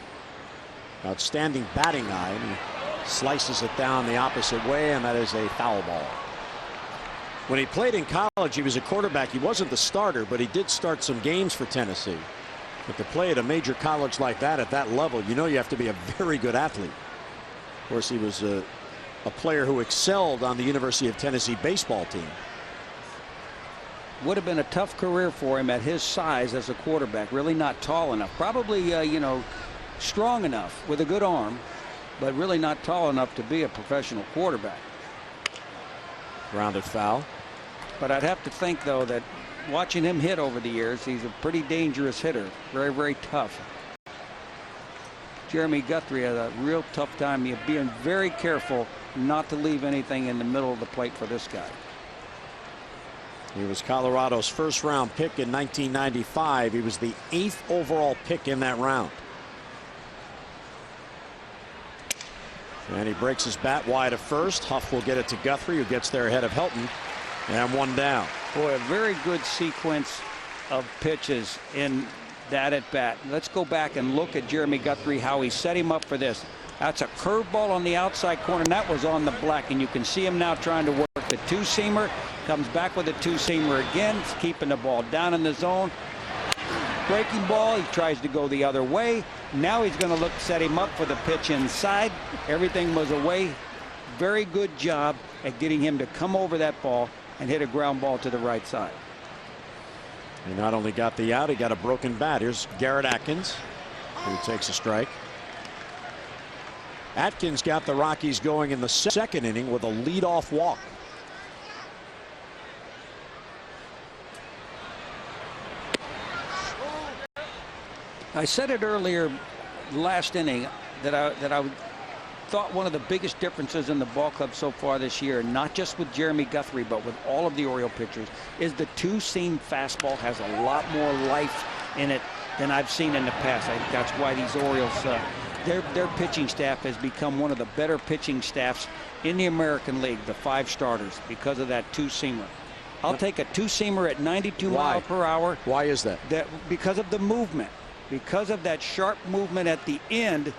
Outstanding batting eye. And he slices it down the opposite way, and that is a foul ball. When he played in college, he was a quarterback. He wasn't the starter, but he did start some games for Tennessee. But to play at a major college like that at that level, you know you have to be a very good athlete. Of course, he was a player who excelled on the University of Tennessee baseball team. Would have been a tough career for him at his size as a quarterback. Really not tall enough. Probably, you know, strong enough with a good arm, but really not tall enough to be a professional quarterback. Grounded foul. But I'd have to think, though, that watching him hit over the years, he's a pretty dangerous hitter. Very, very tough. Jeremy Guthrie had a real tough time. You're being very careful not to leave anything in the middle of the plate for this guy. He was Colorado's 1st-round pick in 1995. He was the 8th overall pick in that round. And he breaks his bat wide of first. Huff will get it to Guthrie, who gets there ahead of Helton, and 1 down. Boy, a very good sequence of pitches in that at bat. Let's go back and look at Jeremy Guthrie, how he set him up for this. That's a curveball on the outside corner, and that was on the black, and you can see him now trying to work the 2-seamer. Comes back with a 2-seamer again, keeping the ball down in the zone. Breaking ball, he tries to go the other way. Now he's going to set him up for the pitch inside. Everything was away. Very good job at getting him to come over that ball and hit a ground ball to the right side. He not only got the out, he got a broken bat. Here's Garrett Atkins, who takes a strike. Atkins got the Rockies going in the 2nd inning with a leadoff walk. I said it earlier last inning that I thought one of the biggest differences in the ball club so far this year, not just with Jeremy Guthrie, but with all of the Oriole pitchers, is the 2-seam fastball has a lot more life in it than I've seen in the past. I think that's why these Orioles, their pitching staff has become one of the better pitching staffs in the American League, the 5 starters, because of that 2-seamer. I'll take a 2-seamer at 92 miles per hour. Why is that? Because of the movement. Because of that sharp movement at the end,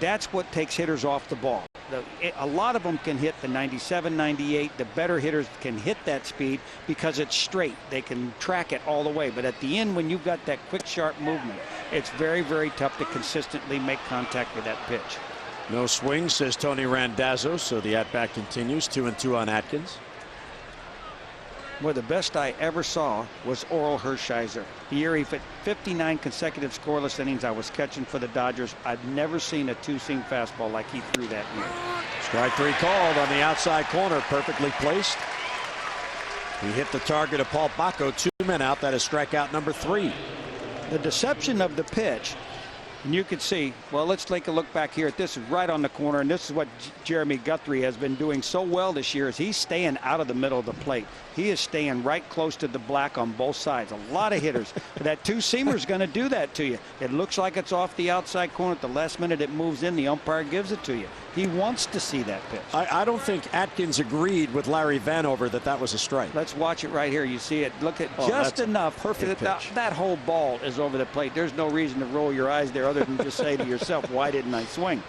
that's what takes hitters off the ball. A lot of them can hit the 97, 98. The better hitters can hit that speed because it's straight. They can track it all the way. But at the end, when you've got that quick, sharp movement, it's very, very tough to consistently make contact with that pitch. No swing, says Tony Randazzo, so the at-bat continues. 2-2 on Atkins. Well, the best I ever saw was Orel Hershiser. The year he hit 59 consecutive scoreless innings I was catching for the Dodgers. I've never seen a two-seam fastball like he threw that year. Strike three called on the outside corner, perfectly placed. He hit the target of Paul Bacco, 2 men out. That is strikeout number 3. The deception of the pitch, and you can see, well, let's take a look back here. This is right on the corner, and this is what Jeremy Guthrie has been doing so well this year, is he's staying out of the middle of the plate. He is staying right close to the black on both sides. A lot of hitters. But that two-seamer is going to do that to you. It looks like it's off the outside corner. At the last minute it moves in. The umpire gives it to you. He wants to see that pitch. I don't think Atkins agreed with Larry Vanover that that was a strike. Let's watch it right here. You see it. Look at just enough. Perfect pitch. That whole ball is over the plate. There's no reason to roll your eyes there other than just say to yourself, why didn't I swing?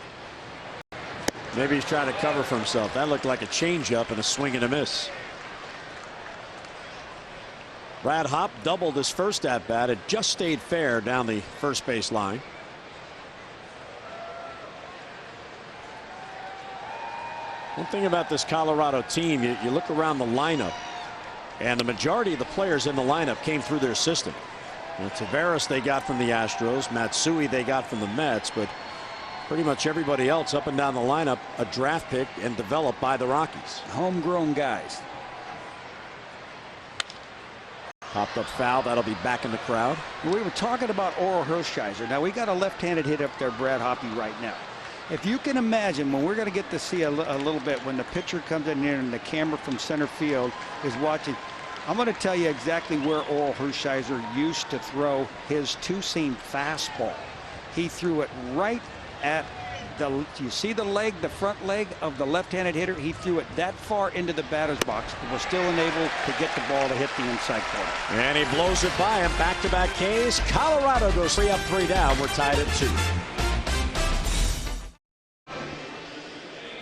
Maybe he's trying to cover for himself. That looked like a changeup and a swing and a miss. Brad Hopp doubled his first at bat. It just stayed fair down the first base line. One thing about this Colorado team, you look around the lineup, and the majority of the players in the lineup came through their system. Tavares they got from the Astros, Matsui they got from the Mets, but pretty much everybody else up and down the lineup a draft pick and developed by the Rockies. Homegrown guys. Popped up foul. That'll be back in the crowd. We were talking about Orel Hershiser. Now we got a left-handed hit up there, Brad Hoppy, right now. If you can imagine, when we're going to get to see a little bit when the pitcher comes in here and the camera from center field is watching, I'm going to tell you exactly where Orel Hershiser used to throw his two-seam fastball. He threw it right at the, you see the leg, the front leg of the left-handed hitter? He threw it that far into the batter's box and was still unable to get the ball to hit the inside corner. And he blows it by him. Back-to-back Ks. Colorado goes 3 up, 3 down. We're tied at 2.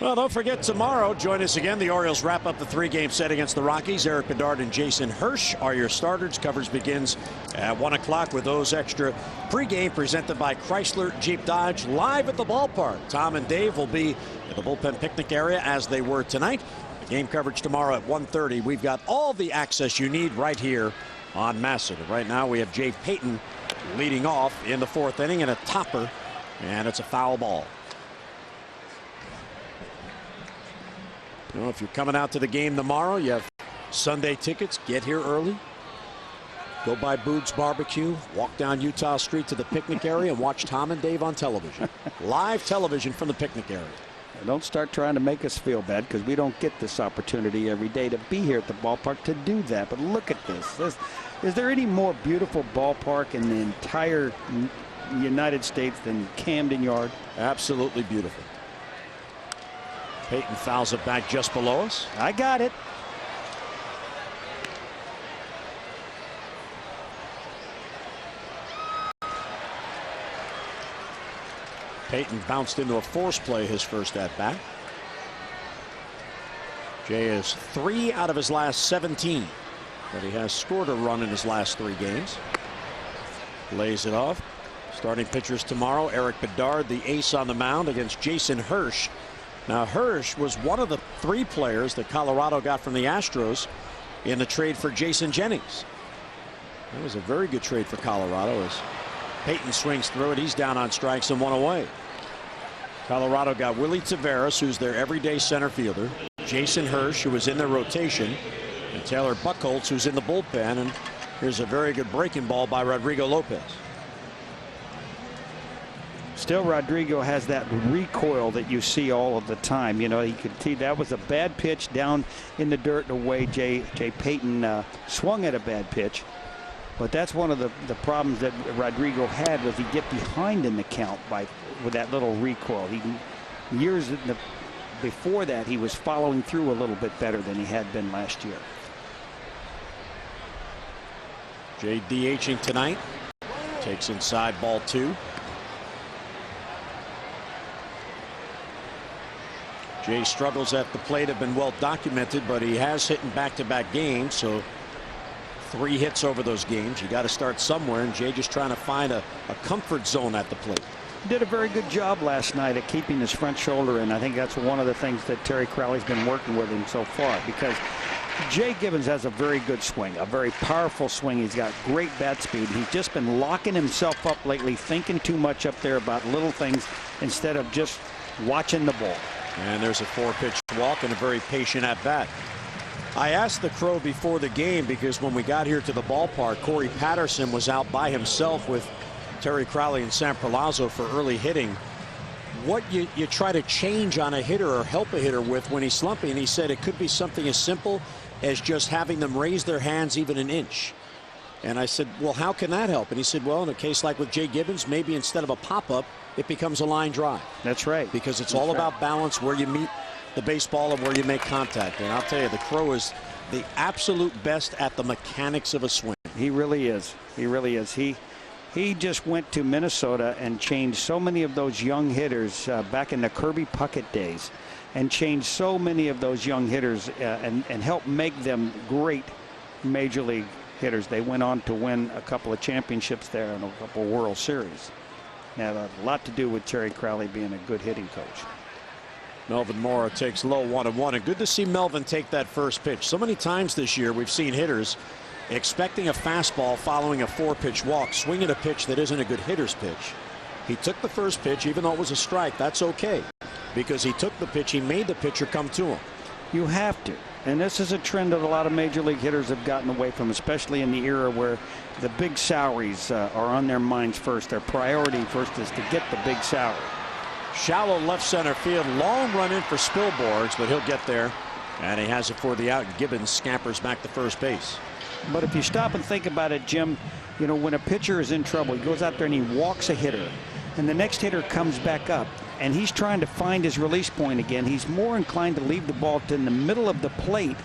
Well, don't forget tomorrow, join us again. The Orioles wrap up the 3-game set against the Rockies. Eric Bedard and Jason Hirsch are your starters. Coverage begins at 1 o'clock with those extra pregame presented by Chrysler Jeep Dodge live at the ballpark. Tom and Dave will be at the bullpen picnic area as they were tonight. The game coverage tomorrow at 1:30. We've got all the access you need right here on Masset. Right now we have Jay Payton leading off in the 4th inning and a topper, and it's a foul ball. You know, if you're coming out to the game tomorrow, you have Sunday tickets. Get here early. Go by Boog's Barbecue. Walk down Utah Street to the picnic area and watch Tom and Dave on television. Live television from the picnic area. Don't start trying to make us feel bad, because we don't get this opportunity every day to be here at the ballpark to do that. But look at this. Is there any more beautiful ballpark in the entire United States than Camden Yard? Absolutely beautiful. Payton fouls it back just below us. I got it. Payton bounced into a force play his first at bat. Jay is 3 out of his last 17, but he has scored a run in his last 3 games. Lays it off. Starting pitchers tomorrow, Eric Bedard, the ace on the mound, against Jason Hirsch. Now, Hirsch was one of the 3 players that Colorado got from the Astros in the trade for Jason Jennings. That was a very good trade for Colorado as Payton swings through it. He's down on strikes and 1 away. Colorado got Willie Tavares, who's their everyday center fielder, Jason Hirsch, who was in their rotation, and Taylor Buchholz, who's in the bullpen. And here's a very good breaking ball by Rodrigo Lopez. Still, Rodrigo has that recoil that you see all of the time. You know, you could see that was a bad pitch down in the dirt and away. Jay Payton swung at a bad pitch. But that's one of the problems that Rodrigo had, was he'd get behind in the count with that little recoil. Years before that, he was following through a little bit better than he had been last year. Jay DHing tonight. Takes inside, ball 2. Jay's struggles at the plate have been well documented, but he has hit in back-to-back games, so 3 hits over those games. You got to start somewhere, and Jay just trying to find a comfort zone at the plate. Did a very good job last night at keeping his front shoulder in. I think that's one of the things that Terry Crowley's been working with him so far, because Jay Gibbons has a very good swing, a very powerful swing. He's got great bat speed. He's just been locking himself up lately, thinking too much up there about little things instead of just watching the ball. And there's a 4-pitch walk and a very patient at bat. I asked the Crow before the game, because when we got here to the ballpark, Corey Patterson was out by himself with Terry Crowley and Sam Perlazzo for early hitting. What you try to change on a hitter or help a hitter with when he's slumping, and he said it could be something as simple as just having them raise their hands even an inch. And I said, well, how can that help? And he said, well, in a case like with Jay Gibbons, maybe instead of a pop-up, it becomes a line drive. That's right. Because it's all about balance, where you meet the baseball and where you make contact. And I'll tell you, the Crow is the absolute best at the mechanics of a swing. He really is. He really is. He just went to Minnesota and changed so many of those young hitters back in the Kirby Puckett days, and changed so many of those young hitters and helped make them great major league hitters. They went on to win a couple of championships there and a couple of World Series. Had a lot to do with Terry Crowley being a good hitting coach. Melvin Mora takes low 1-1, and good to see Melvin take that first pitch. So many times this year we've seen hitters expecting a fastball following a 4-pitch walk, swinging a pitch that isn't a good hitter's pitch. He took the first pitch, even though it was a strike. That's okay, because he took the pitch, he made the pitcher come to him. You have to. And this is a trend that a lot of major league hitters have gotten away from, especially in the era where the big salaries are on their minds first. Their priority first is to get the big salary. Shallow left center field, long run in for Spilborghs, but he'll get there, and he has it for the out. Gibbons scampers back to first base. But if you stop and think about it, Jim, you know, when a pitcher is in trouble, he goes out there and he walks a hitter, and the next hitter comes back up, and he's trying to find his release point again. He's more inclined to leave the ball in the middle of the plate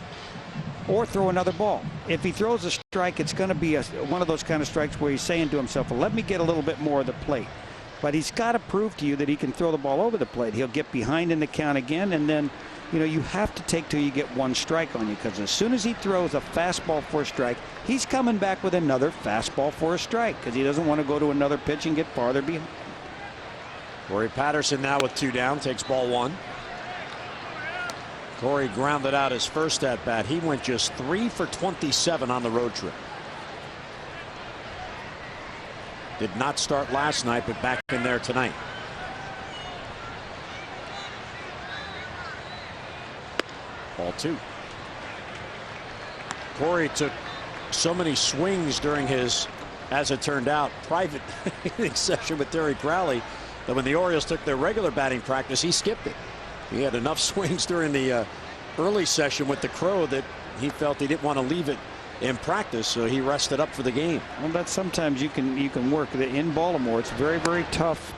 or throw another ball. If he throws a strike, it's going to be one of those kind of strikes where he's saying to himself, well, let me get a little bit more of the plate. But he's got to prove to you that he can throw the ball over the plate. He'll get behind in the count again, and then, you know, you have to take till you get 1 strike on you, because as soon as he throws a fastball for a strike, he's coming back with another fastball for a strike, because he doesn't want to go to another pitch and get farther behind. Corey Patterson now with 2 down, takes ball 1. Corey grounded out his first at bat. He went just 3 for 27 on the road trip. Did not start last night, but back in there tonight. Ball 2. Corey took so many swings during his, as it turned out, private hitting session with Terry Crowley that when the Orioles took their regular batting practice, he skipped it. He had enough swings during the early session with the Crow that he felt he didn't want to leave it in practice, so he rested up for the game. Well, that's sometimes you can work in Baltimore. It's very, very tough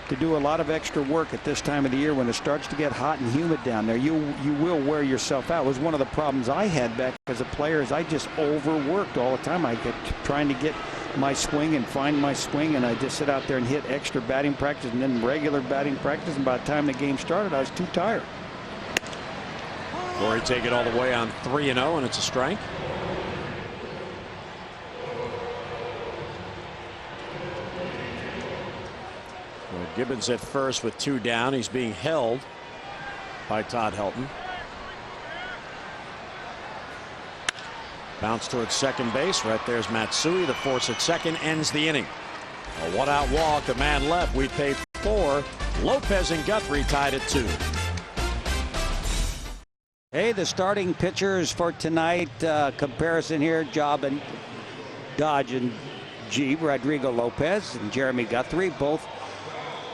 to do a lot of extra work at this time of the year when it starts to get hot and humid down there. You will wear yourself out. It was one of the problems I had back as a player, is I just overworked all the time. I kept trying to get my swing and find my swing, and I just sit out there and hit extra batting practice and then regular batting practice, and by the time the game started, I was too tired. Corey take it all the way on 3-0, and it's a strike. Gibbons at first with 2 down. He's being held by Todd Helton. Bounce towards second base. Right there's Matsui. The force at second ends the inning. A 1-out walk. A man left. We paid 4. Lopez and Guthrie tied at 2. Hey, the starting pitchers for tonight. Comparison here: Job and Dodge and G. Rodrigo Lopez and Jeremy Guthrie, both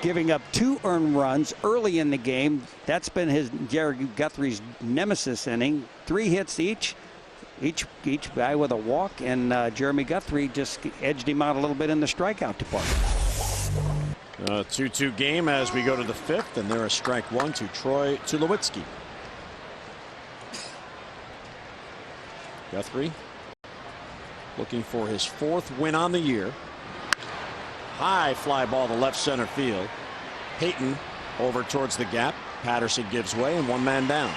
giving up 2 earned runs early in the game. That's been Jerry Guthrie's nemesis inning. 3 hits each guy with a walk, and Jeremy Guthrie just edged him out a little bit in the strikeout department. 2-2 game as we go to the 5th, and there is strike 1 to Troy Tulowitzki. Guthrie looking for his 4th win on the year. High fly ball to left center field. Payton over towards the gap. Patterson gives way and one man down.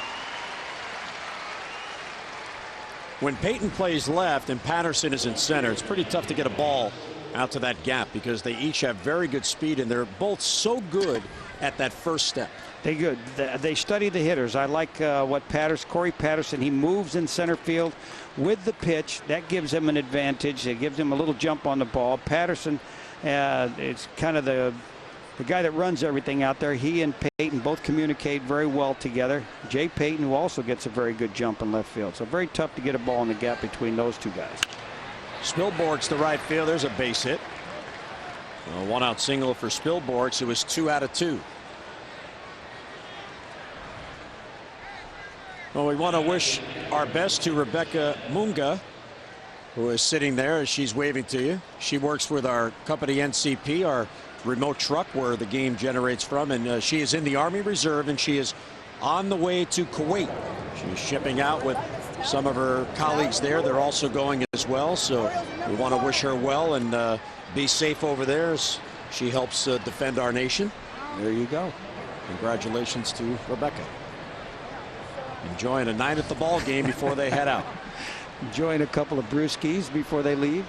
When Peyton plays left and Patterson is in center, it's pretty tough to get a ball out to that gap because they each have very good speed and they're both so good at that first step. They study the hitters. I like what Corey Patterson, he moves in center field with the pitch. That gives him an advantage. It gives him a little jump on the ball. Patterson, it's kind of the guy that runs everything out there. He and Peyton both communicate very well together. Jay Peyton, who also gets a very good jump in left field. So very tough to get a ball in the gap between those two guys. Spilborgh's to right field. There's a base hit. A one-out single for Spilborghs. It was 2 out of 2. Well, we want to wish our best to Rebecca Munga, who is sitting there as she's waving to you. She works with our company NCP, our remote truck where the game generates from, and she is in the Army Reserve and she is on the way to Kuwait. She's shipping out with some of her colleagues there. They're also going as well, so we want to wish her well and be safe over there as she helps defend our nation. There you go. Congratulations to Rebecca. Enjoying a night at the ball game before they head out. Enjoying a couple of brewskis before they leave.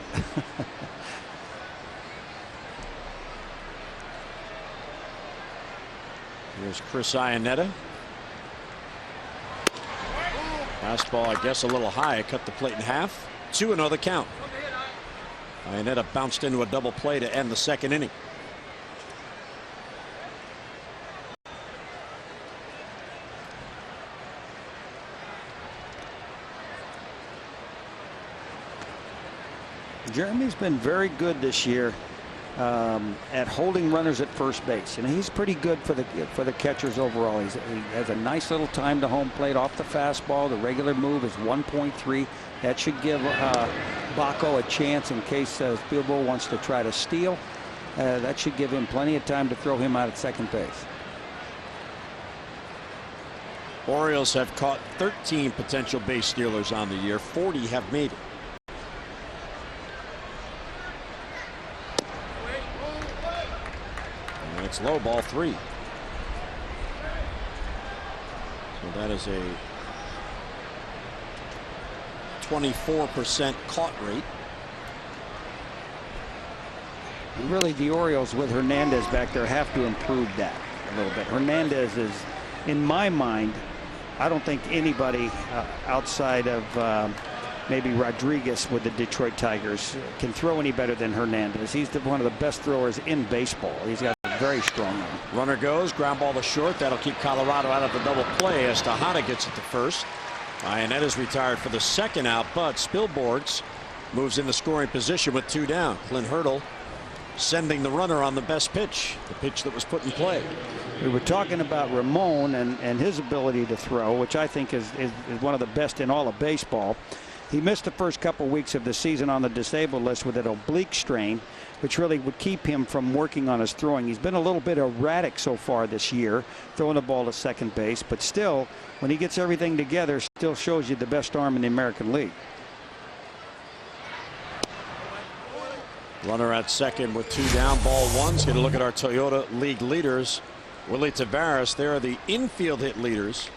Here's Chris Iannetta. Fastball, I guess, a little high. It cut the plate in half. 2-0 the count. Iannetta bounced into a double play to end the second inning. Jeremy's been very good this year at holding runners at first base. You know, he's pretty good for the catchers overall. He has a nice little time to home plate off the fastball. The regular move is 1.3. That should give Baco a chance in case Spielberg wants to try to steal. That should give him plenty of time to throw him out at second base. Orioles have caught 13 potential base stealers on the year. 40 have made it. It's low, ball 3. So that is a 24% caught rate. And really, the Orioles with Hernandez back there have to improve that a little bit. Hernandez is, in my mind, I don't think anybody outside of maybe Rodriguez with the Detroit Tigers can throw any better than Hernandez. He's one of the best throwers in baseball. He's got a very strong arm. Runner goes, ground ball to short. That'll keep Colorado out of the double play as Tejada gets it to first. Iannetta's retired for the second out, but Spilborghs moves into scoring position with 2 down. Clint Hurdle sending the runner on the best pitch, the pitch that was put in play. We were talking about Ramon and his ability to throw, which I think is one of the best in all of baseball. He missed the first couple weeks of the season on the disabled list with an oblique strain, which really would keep him from working on his throwing. He's been a little bit erratic so far this year, throwing the ball to second base, but still, when he gets everything together, still shows you the best arm in the American League. Runner at second with 2 down, ball 1. Let's get a look at our Toyota League leaders. Willie Taveras, they are the infield hit leaders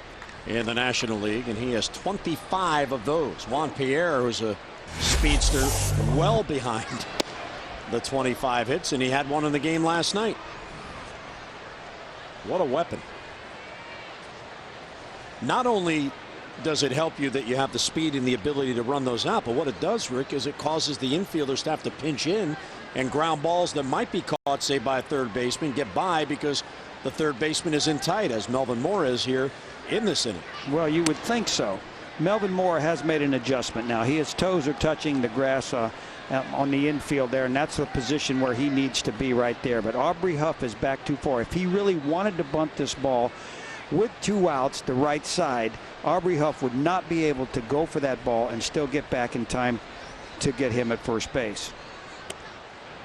in the National League, and he has 25 of those. Juan Pierre, who's a speedster, well behind the 25 hits, and he had one in the game last night. What a weapon. Not only does it help you that you have the speed and the ability to run those out, but what it does, Rick, is it causes the infielders to have to pinch in and ground balls that might be caught, say, by a third baseman, get by because the third baseman is in tight, as Melvin Moore is here in this inning. Well, you would think so. Melvin Moore has made an adjustment now. His toes are touching the grass on the infield there, and that's the position where he needs to be right there. But Aubrey Huff is back too far. If he really wanted to bunt this ball with 2 outs, the right side, Aubrey Huff would not be able to go for that ball and still get back in time to get him at first base.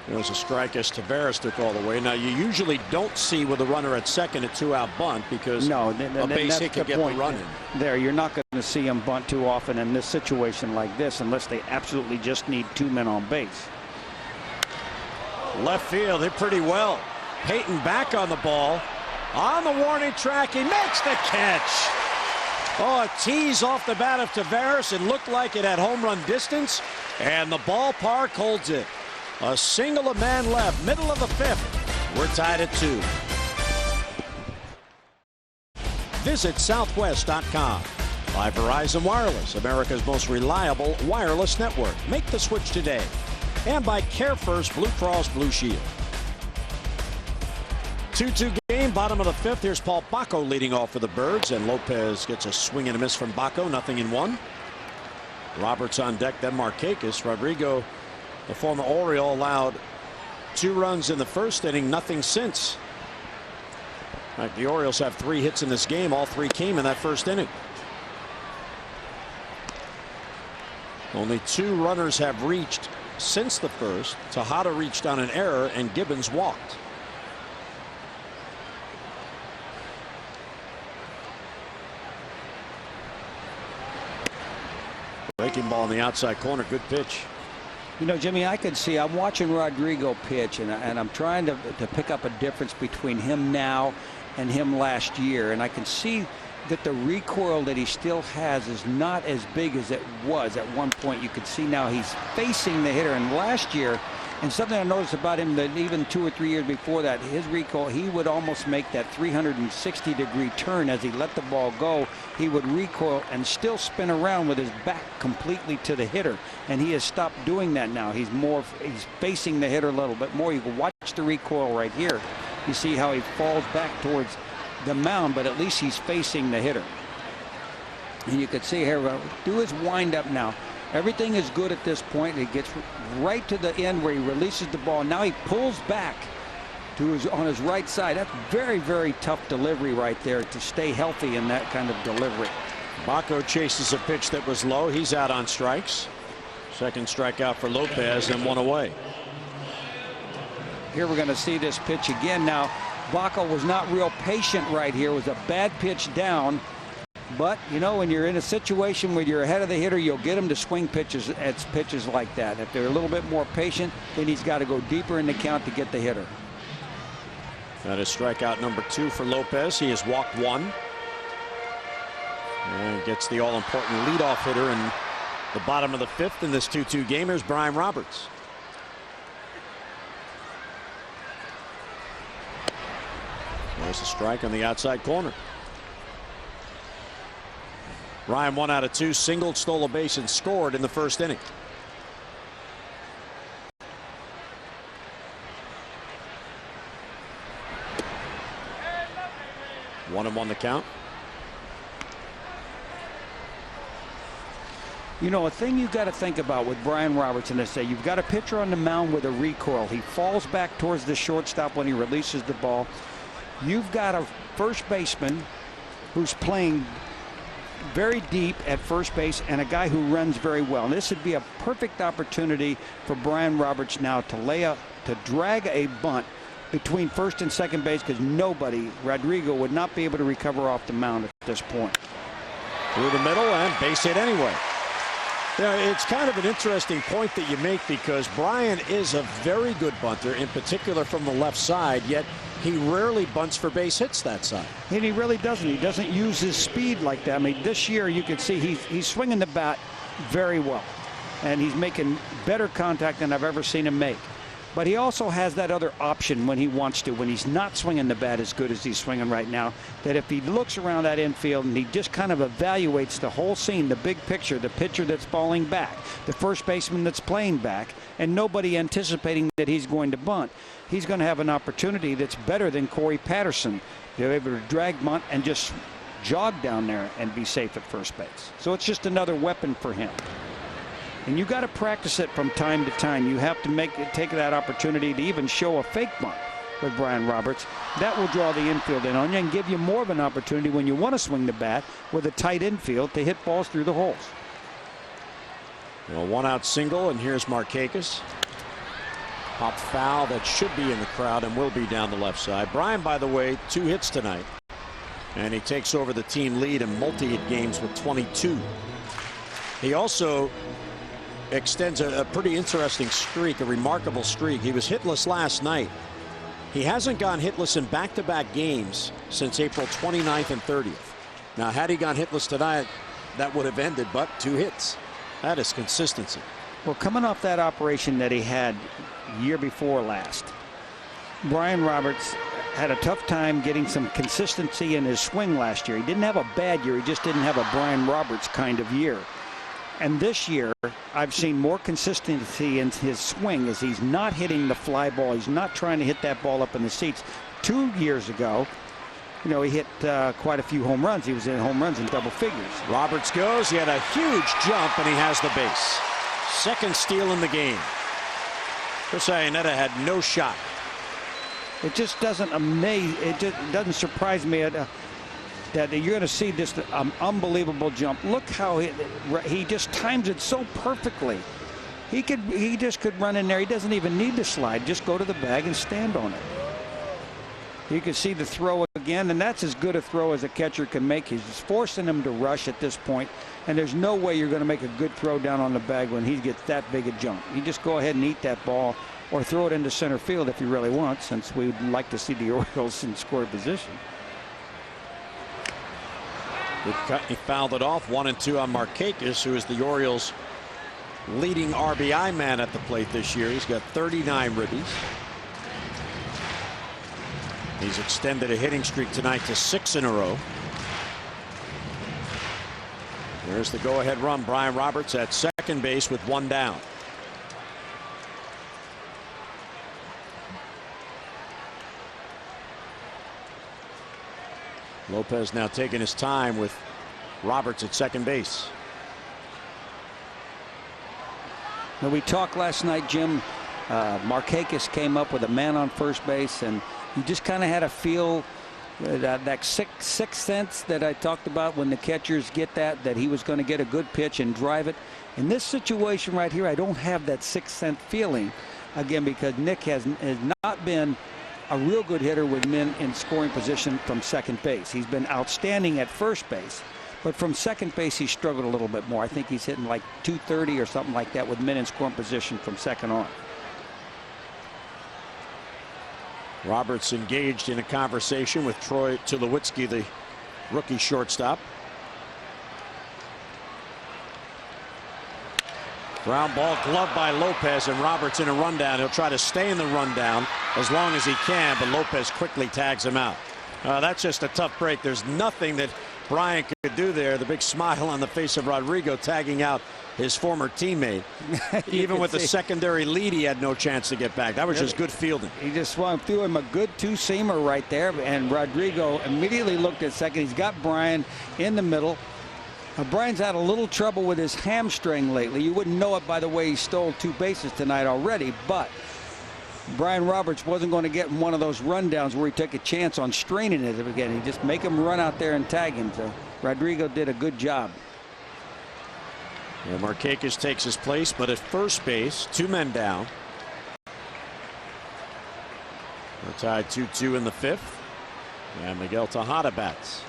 There was a strike as Taveras took all the way. Now, you usually don't see with a runner at second a 2-out bunt because a base hit can get the run in. There, you're not going to see him bunt too often in this situation like this unless they absolutely just need 2 men on base. Left field hit pretty well. Peyton back on the ball. On the warning track, he makes the catch. Oh, a tease off the bat of Tavares. It looked like it had home run distance, and the ballpark holds it. A single, a man left, middle of the fifth. We're tied at 2. Visit Southwest.com. By Verizon Wireless, America's most reliable wireless network. Make the switch today. And by Care First Blue Cross Blue Shield. 2-2 game, bottom of the fifth. Here's Paul Bacco leading off for the Birds, and Lopez gets a swing and a miss from Bacco. 0-1. Roberts on deck, then Markakis. Rodrigo, the former Oriole, allowed 2 runs in the first inning, nothing since. In fact, the Orioles have 3 hits in this game. All 3 came in that first inning. Only 2 runners have reached since the first. Tejada reached on an error, and Gibbons walked. Breaking ball in the outside corner. Good pitch. You know, Jimmy, I could see, I'm watching Rodrigo pitch, and I'm trying to pick up a difference between him now and him last year. And I can see that the recoil that he still has is not as big as it was at one point. You could see now he's facing the hitter. And last year, and something I noticed about him that even 2 or 3 years before that, his recoil, he would almost make that 360-degree turn as he let the ball go. He would recoil and still spin around with his back completely to the hitter. And he has stopped doing that now. He's facing the hitter a little bit more. You can watch the recoil right here. You see how he falls back towards the mound, but at least he's facing the hitter. And you can see here, do his windup now. Everything is good at this point. He gets right to the end where he releases the ball. Now he pulls back to on his right side. That's very, very tough delivery right there to stay healthy in that kind of delivery. Bacco chases a pitch that was low. He's out on strikes. Second strikeout for Lopez, and 1 away. Here we're going to see this pitch again. Now, Bacco was not real patient right here. It was a bad pitch down. But, you know, when you're in a situation where you're ahead of the hitter, you'll get him to swing pitches at pitches like that. If they're a little bit more patient, then he's got to go deeper in the count to get the hitter. That is strikeout number 2 for Lopez. He has walked 1. And gets the all-important leadoff hitter in the bottom of the fifth in this 2-2 game. Here's Brian Roberts. There's a strike on the outside corner. Ryan 1 out of 2, singled, stole a base, and scored in the first inning. One and 1 the count. You know, a thing you've got to think about with Brian Roberts in this day, you've got a pitcher on the mound with a recoil. He falls back towards the shortstop when he releases the ball. You've got a first baseman who's playing very deep at first base and a guy who runs very well. And this would be a perfect opportunity for Brian Roberts now to drag a bunt between first and second base, because Rodrigo would not be able to recover off the mound at this point. Through the middle and base hit anyway. Yeah, it's kind of an interesting point that you make, because Brian is a very good bunter, in particular from the left side, yet he rarely bunts for base hits that side. And he really doesn't. He doesn't use his speed like that. I mean, this year you can see he's swinging the bat very well, and he's making better contact than I've ever seen him make. But he also has that other option when he wants to, when he's not swinging the bat as good as he's swinging right now, that if he looks around that infield and he just kind of evaluates the whole scene, the big picture, the pitcher that's falling back, the first baseman that's playing back, and nobody anticipating that he's going to bunt, he's going to have an opportunity that's better than Corey Patterson. They're able to drag bunt and just jog down there and be safe at first base. So it's just another weapon for him. And you got to practice it from time to time. You have to take that opportunity to even show a fake bunt with Brian Roberts. That will draw the infield in on you and give you more of an opportunity when you want to swing the bat with a tight infield to hit balls through the holes. Well, 1-out single, and here's Markakis. Pop foul that should be in the crowd and will be down the left side. Brian, by the way, 2 hits tonight, and he takes over the team lead in multi-hit games with 22. He also extends a pretty interesting streak, a remarkable streak. He was hitless last night, He hasn't gone hitless in back-to-back games since April 29th and 30th. Now, had he gone hitless tonight, that would have ended, but 2 hits. That is consistency. Well, coming off that operation that he had year before last, Brian Roberts had a tough time getting some consistency in his swing last year. He didn't have a bad year. He just didn't have a Brian Roberts kind of year. And this year, I've seen more consistency in his swing as he's not hitting the fly ball. He's not trying to hit that ball up in the seats. 2 years ago, you know, he hit quite a few home runs. He was in home runs in double figures. Roberts goes. He had a huge jump, and he has the base. Second steal in the game. Chris Iannetta had no shot. It just doesn't amaze. It just doesn't surprise me that you're going to see this unbelievable jump. Look how he just times it so perfectly. He just could run in there. He doesn't even need to slide. Just go to the bag and stand on it. You can see the throw again, and that's as good a throw as a catcher can make. He's just forcing him to rush at this point, and there's no way you're going to make a good throw down on the bag when he gets that big a jump. You just go ahead and eat that ball or throw it into center field if you really want, since we'd like to see the Orioles in scoring position. Good cut. He fouled it off. 1-2 on Markakis, who is the Orioles' leading RBI man at the plate this year. He's got 39 ribbies. He's extended a hitting streak tonight to 6 in a row. There's the go-ahead run. Brian Roberts at second base with 1 down. Lopez now taking his time with Roberts at second base. Now, we talked last night, Jim. Markakis came up with a man on first base, and you just kind of had a feel that sixth sense that I talked about when the catchers get that he was going to get a good pitch and drive it. In this situation right here, I don't have that sixth sense feeling, again, because Nick has not been a real good hitter with men in scoring position from second base. He's been outstanding at first base, but from second base he struggled a little bit more. I think he's hitting like 230 or something like that with men in scoring position from second on. Roberts engaged in a conversation with Troy Tulowitzki, the rookie shortstop. Ground ball gloved by Lopez, and Roberts in a rundown. He'll try to stay in the rundown as long as he can, but Lopez quickly tags him out. That's just a tough break. There's nothing that Brian could do there. The big smile on the face of Rodrigo tagging out his former teammate. Even with the secondary lead, he had no chance to get back. That was just good fielding. He just swung through him a good two-seamer right there, and Rodrigo immediately looked at second. He's got Brian in the middle. Brian's had a little trouble with his hamstring lately. You wouldn't know it by the way he stole 2 bases tonight already, but Brian Roberts wasn't going to get in one of those rundowns where he took a chance on straining it again. He just make him run out there and tag him. So Rodrigo did a good job. Yeah, Markakis takes his place, but at first base, 2 men down. We're tied 2-2 in the 5th, and Miguel Tejada bats.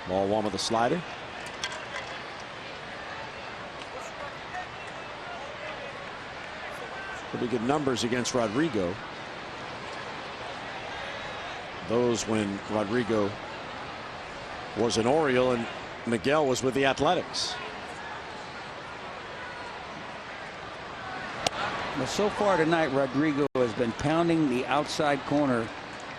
Ball 1 with a slider. Pretty good numbers against Rodrigo. Those when Rodrigo was an Oriole and Miguel was with the Athletics. Well, so far tonight, Rodrigo has been pounding the outside corner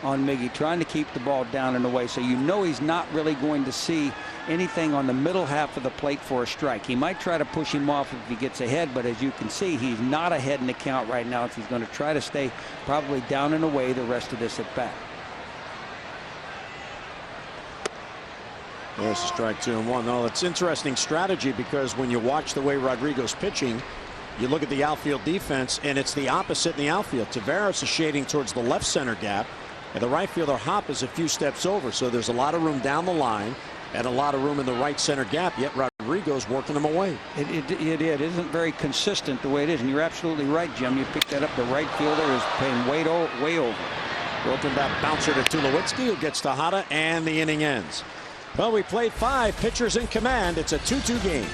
on Miggy, trying to keep the ball down and away, so you know he's not really going to see anything on the middle half of the plate for a strike. He might try to push him off if he gets ahead, but as you can see, he's not ahead in the count right now. So he's going to try to stay probably down and away the rest of this at bat. There's a strike 2-1. No, it's interesting strategy, because when you watch the way Rodrigo's pitching, you look at the outfield defense and it's the opposite in the outfield. Taveras is shading towards the left center gap, and the right fielder Hop is a few steps over, so there's a lot of room down the line and a lot of room in the right center gap, yet Rodrigo's working them away. It isn't very consistent the way it is, and you're absolutely right, Jim. You picked that up. The right fielder is playing way over. Broken back bouncer to Tulowitzki, who gets Tejada, and the inning ends. Well, we played 5 pitchers in command. It's a 2-2 game.